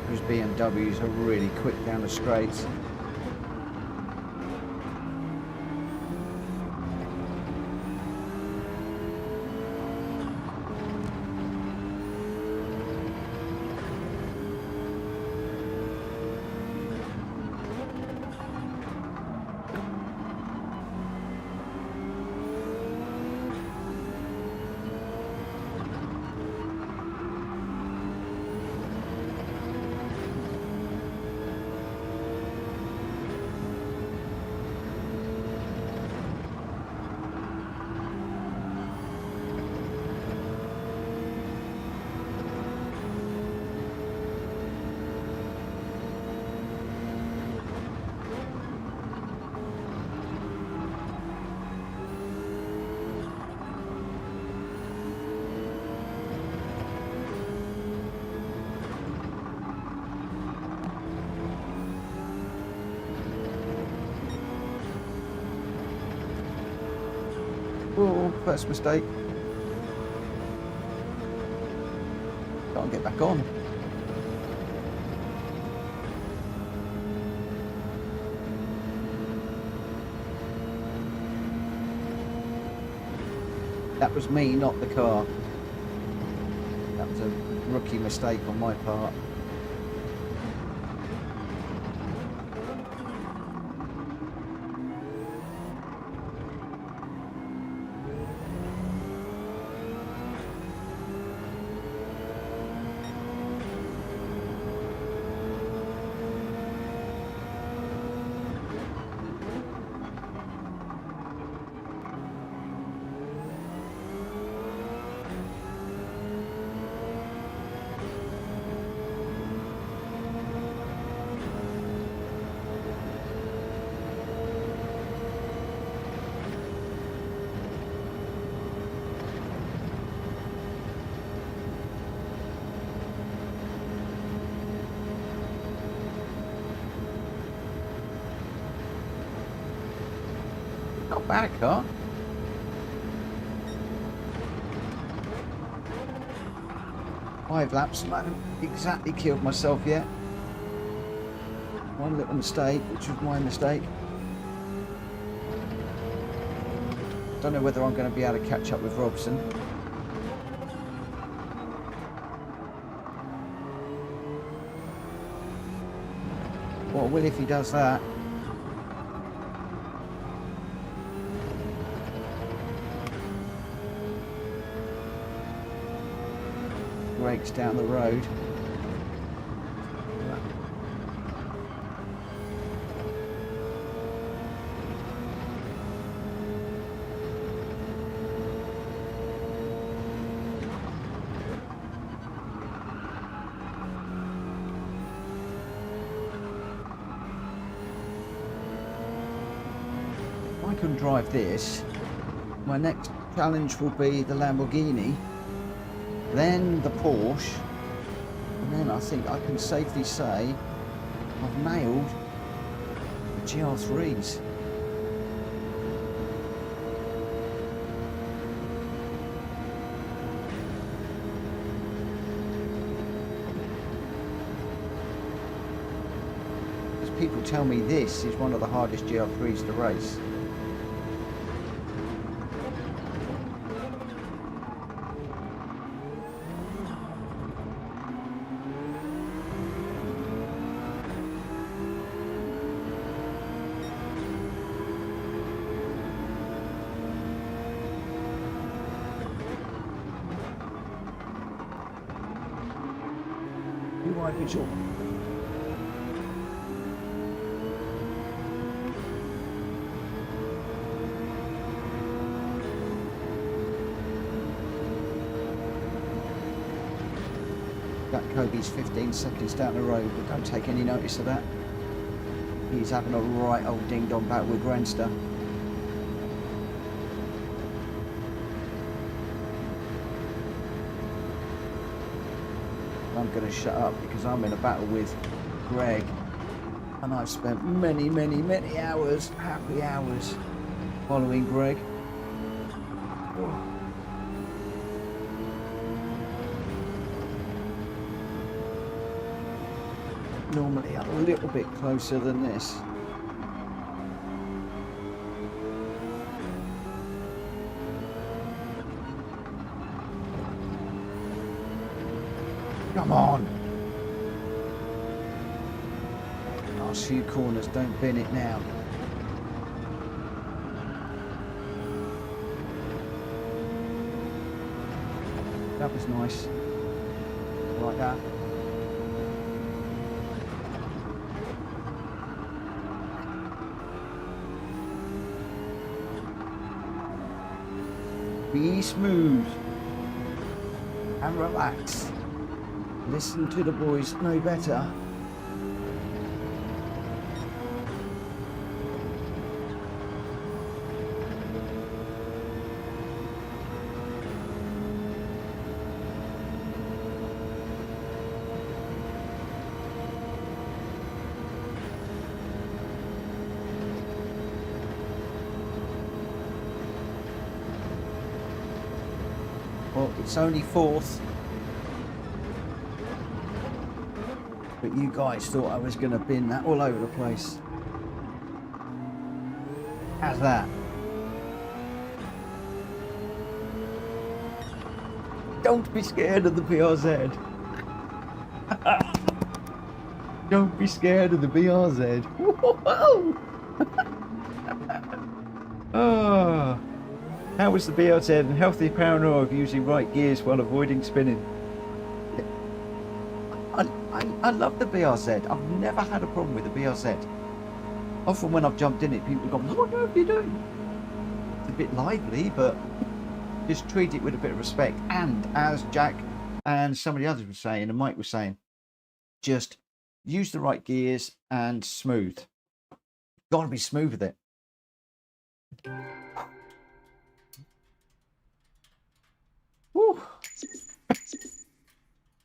Those BMWs are really quick down the straights. Oh, first mistake. Can't get back on. That was me, not the car. That was a rookie mistake on my part. Not bad car. Five laps, I haven't exactly killed myself yet. One little mistake, which was my mistake. Don't know whether I'm going to be able to catch up with Robson. Well, I will if he does that. Gr.X down the road. If I can drive this, my next challenge will be the Lamborghini, then the Porsche, and then I think I can safely say I've nailed the GR3s. Because people tell me this is one of the hardest GR3s to race. Wide visual. Jack Kobe's 15 seconds down the road, but don't take any notice of that. He's having a right old ding-dong battle with Grandster. I'm going to shut up because I'm in a battle with Greg, and I've spent many hours, happy hours, following Greg. Oh. Normally I'm a little bit closer than this. Come on! Last few corners, don't bin it now. That was nice. Like that. Be smooth and relax. Listen to the boys know better. Well, it's only fourth. But you guys thought I was going to bin that all over the place. How's that? Don't be scared of the BRZ. Don't be scared of the BRZ. Whoa! Oh. How was the BRZ and healthy paranoia of using right gears while avoiding spinning? I love the BRZ. I've never had a problem with the BRZ. Often when I've jumped in it, people go, "What are you doing?" It's a bit lively, but just treat it with a bit of respect. And as Jack and some of the others were saying, and Mike was saying, just use the right gears and smooth. Got to be smooth with it. Woo.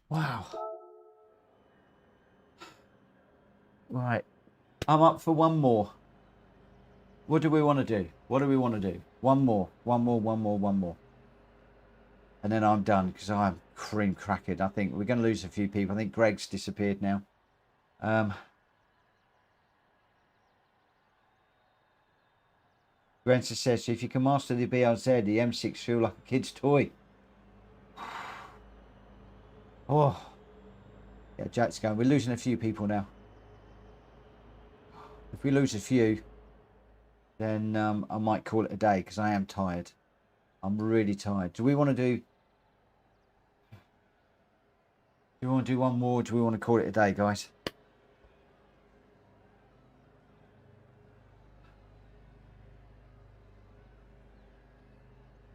Wow. Right. I'm up for one more. What do we want to do? What do we want to do? One more. And then I'm done because I'm cream crackered. I think we're going to lose a few people. I think Greg's disappeared now. Grancer says, if you can master the BRZ, the M6 feel like a kid's toy. Oh. Yeah, Jack's going. We're losing a few people now. If we lose a few, then I might call it a day because I am tired. I'm really tired. Do we want to do one more? Or do we want to call it a day, guys?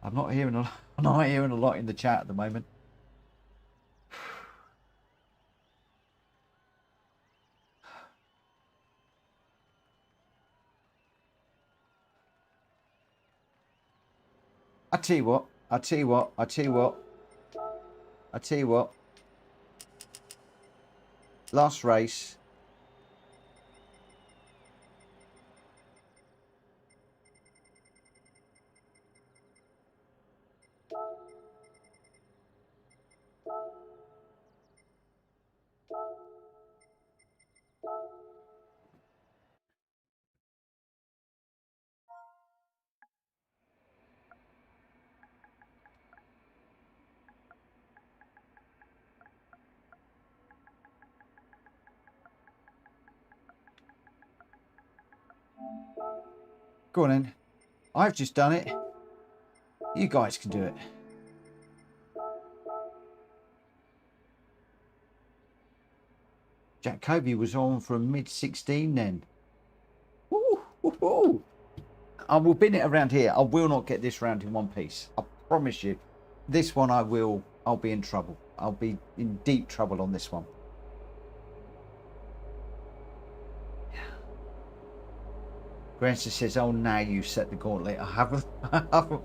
I'm not hearing a lot in the chat at the moment. I tell you what. Last race. Go on then. I've just done it. You guys can do it. Jack Kobe was on from mid-16 then. Woo, woo, woo. I will bin it around here. I will not get this round in one piece. I promise you. This one I'll be in trouble. I'll be in deep trouble on this one. Gr.X says, "Oh, now you've set the gauntlet." I haven't,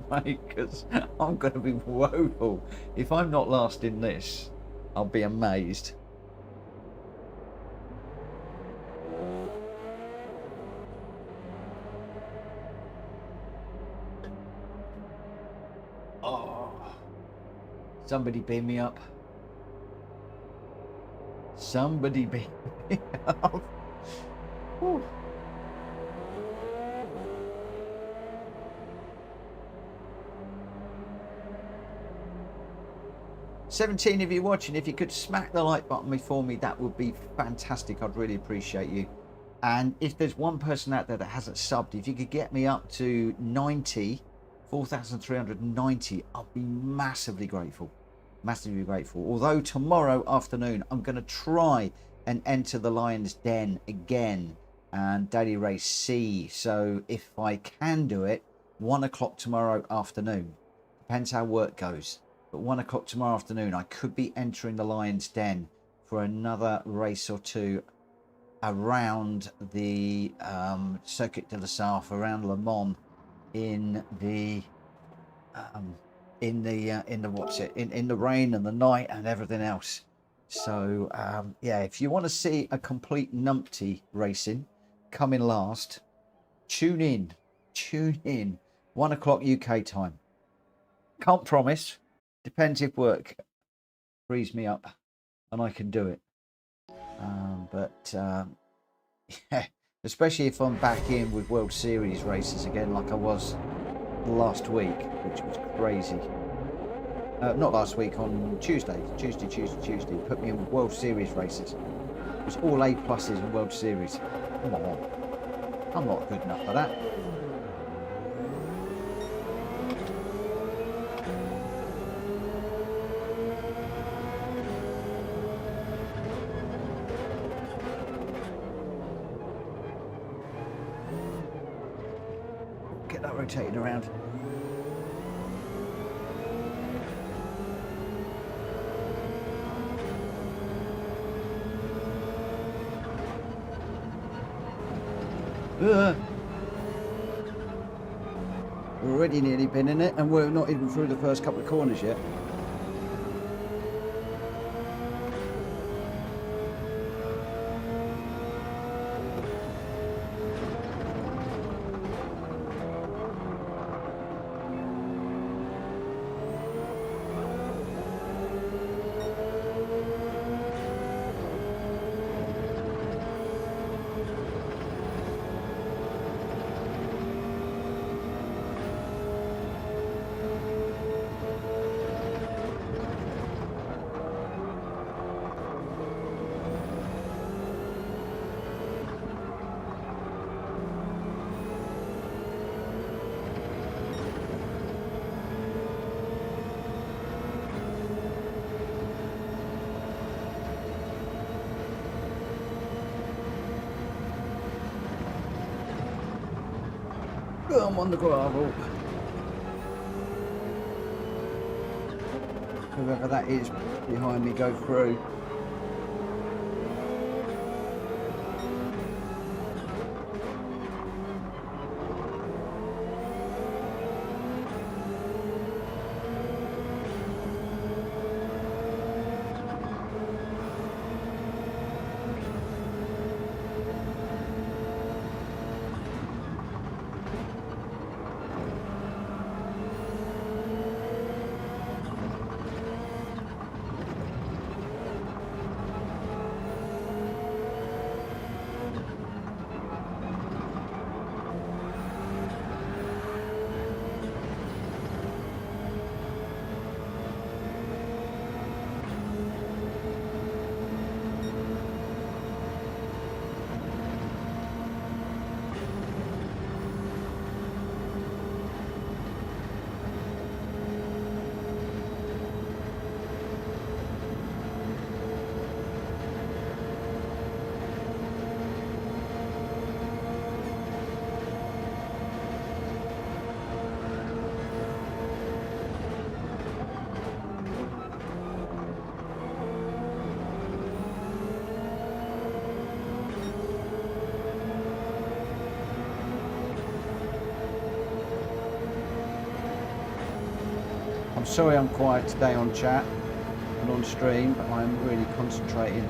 mate, because I'm going to be woeful. If I'm not last in this, I'll be amazed. Oh, somebody beam me up. Somebody beam me up. Whew. 17 of you watching, if you could smack the like button for me, that would be fantastic. I'd really appreciate you. And if there's one person out there that hasn't subbed, if you could get me up to 4,390, I'll be massively grateful. Massively grateful. Although tomorrow afternoon, I'm going to try and enter the Lion's Den again and Daily Race C. So if I can do it, 1 o'clock tomorrow afternoon. Depends how work goes. But 1 o'clock tomorrow afternoon, I could be entering the Lion's Den for another race or two around the Circuit de la Sarthe, around Le Mans, in the what's it, in the rain and the night and everything else. So yeah, if you want to see a complete numpty racing coming last, tune in. 1 o'clock UK time. Can't promise. Depends if work frees me up and I can do it. Yeah, especially if I'm back in with World Series races again, like I was last week, which was crazy. Not last week, on Tuesday. Put me in with World Series races. It was all A pluses in World Series. Come on. I'm not good enough for that. Rotating around. We're already nearly been in it, and we're not even through the first couple of corners yet. I'm on the gravel. Whoever that is behind me, go through. sorry I'm quiet today on chat and on stream, but I'm really concentrating.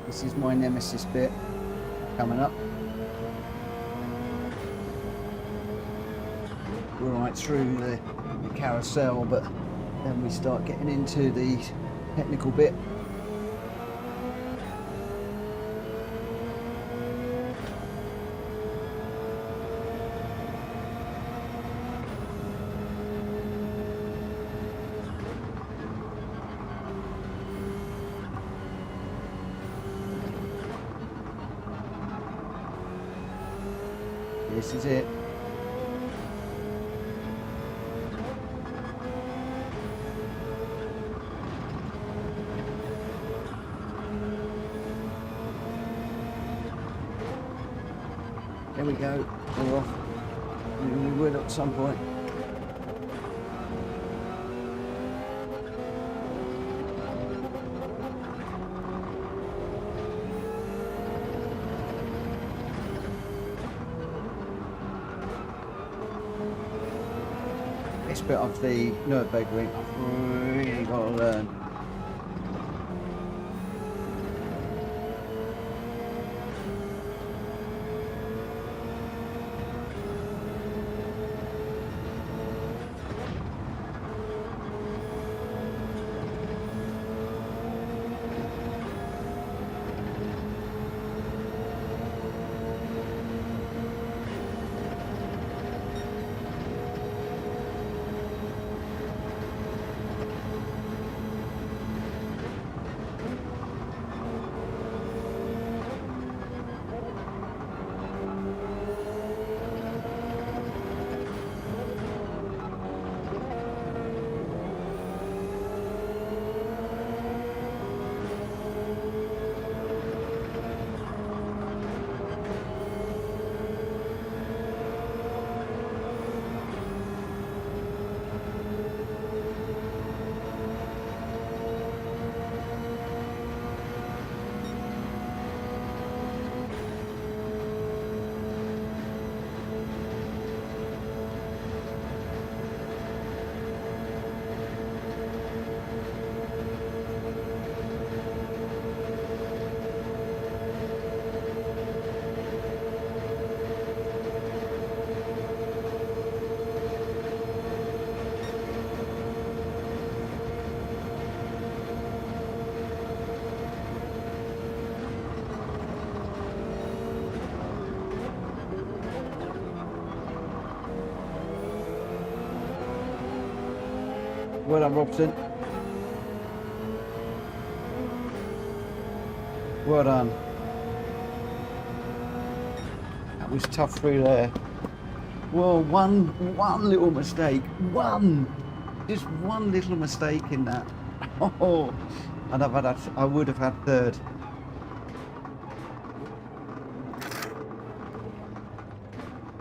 This is my nemesis bit coming up. We're right through the carousel, but then we start getting into the technical bit. This is it. There we go. We're off. We will at some point. This bit of the Nürburgring, I've really got to learn. Well done, Robson. Well done. That was tough through there. Well, one little mistake. Just one little mistake in that. Oh, and I would have had third.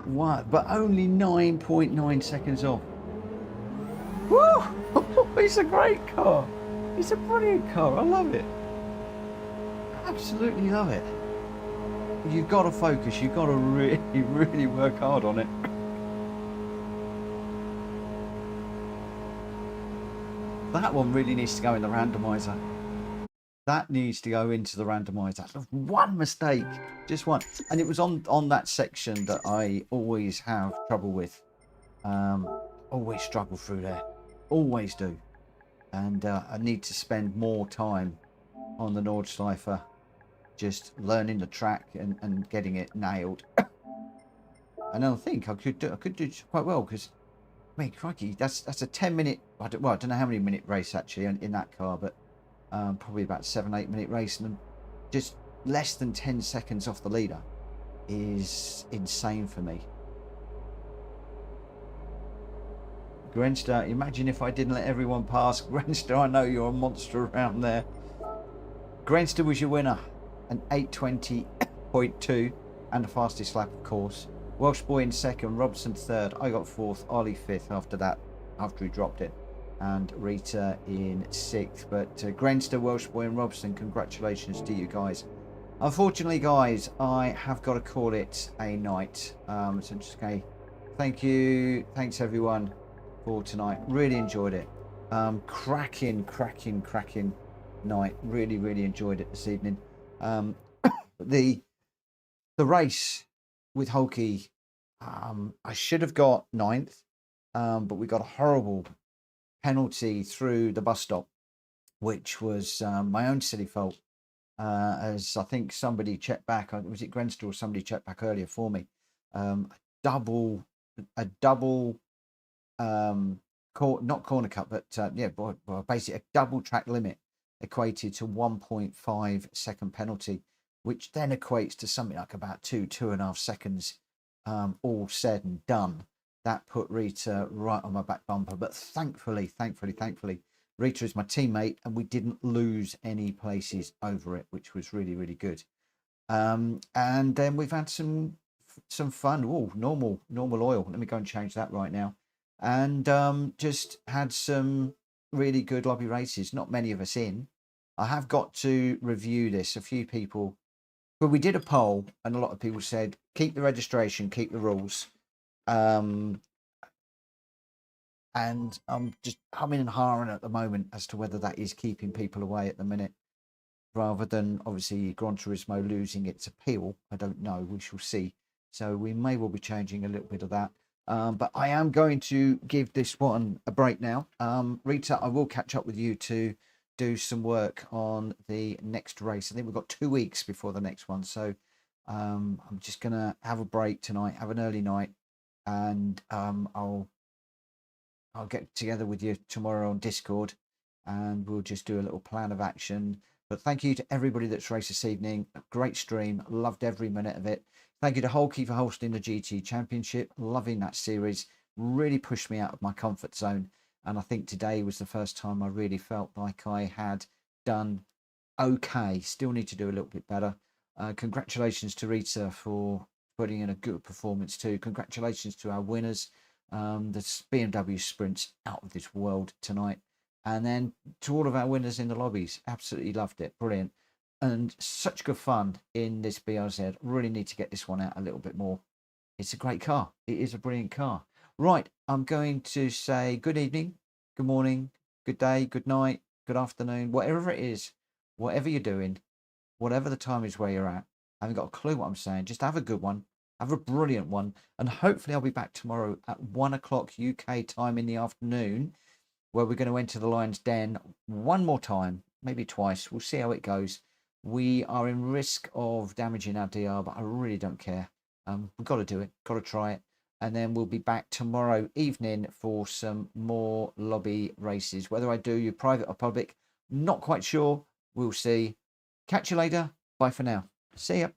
What? But only 9.9 seconds off. Woo! It's a great car. It's a brilliant car. I love it. Absolutely love it. You've got to focus. You've got to really work hard on it. That one really needs to go in the randomizer. That needs to go into the randomizer. One mistake, just one, and it was on that section that I always have trouble with. Always struggle through there, always do, and I need to spend more time on the Nordschleife, just learning the track and getting it nailed. And I think I could do quite well, because I mean, crikey, that's a 10-minute. I don't know how many minute race actually in that car, but probably about 7-8 minute race, and just less than 10 seconds off the leader is insane for me. Grenster, imagine if I didn't let everyone pass. Grenster, I know you're a monster around there. Grenster was your winner, an 8:20.2 and the fastest lap, of course. Welsh boy in second, Robson third. I got fourth, Ollie fifth after that, after he dropped it, and Rita in sixth. But Grenster, Welsh boy and Robson, congratulations to you guys. Unfortunately, guys, I have got to call it a night. So just okay. Thank you, thanks everyone for tonight. Really enjoyed it. Cracking night. Really enjoyed it this evening. The race with Hulky, I should have got 9th, but we got a horrible penalty through the bus stop, which was my own silly fault. As I think somebody checked back, was it Grenster or somebody checked back earlier for me? A double not corner cut, but yeah, basically a double track limit equated to 1.5 second penalty, which then equates to something like about 2.5 seconds, all said and done. That put Rita right on my back bumper, but thankfully, Rita is my teammate, and we didn't lose any places over it, which was really good. And then we've had some fun. Oh, normal oil. Let me go and change that right now. And just had some really good lobby races. Not many of us in. I have got to review this. A few people, but we did a poll, and a lot of people said keep the registration, keep the rules. And I'm just humming and hawing at the moment as to whether that is keeping people away at the minute, rather than obviously Gran Turismo losing its appeal. I don't know. We shall see. So we may well be changing a little bit of that. But I am going to give this one a break now. Rita, I will catch up with you to do some work on the next race. I think we've got 2 weeks before the next one. So I'm just going to have a break tonight, have an early night, and I'll get together with you tomorrow on Discord, and we'll just do a little plan of action. But thank you to everybody that's raced this evening. A great stream. Loved every minute of it. Thank you to Hulky for hosting the GT Championship. Loving that series. Really pushed me out of my comfort zone. And I think today was the first time I really felt like I had done okay. Still need to do a little bit better. Congratulations to Rita for putting in a good performance too. Congratulations to our winners. The BMW sprints out of this world tonight. And then to all of our winners in the lobbies, absolutely loved it. Brilliant. And such good fun in this BRZ. Really need to get this one out a little bit more. It's a great car. It is a brilliant car. Right, I'm going to say good evening, good morning, good day, good night, good afternoon, whatever it is, whatever you're doing, whatever the time is where you're at. I haven't got a clue what I'm saying. Just have a good one. Have a brilliant one. And hopefully I'll be back tomorrow at 1 o'clock UK time in the afternoon, where we're going to enter the Lion's Den one more time, maybe twice. We'll see how it goes. We are in risk of damaging our DR, but I really don't care. We've got to do it, got to try it. and then we'll be back tomorrow evening for some more lobby races. Whether I do you private or public, not quite sure. We'll see. Catch you later. Bye for now. See ya.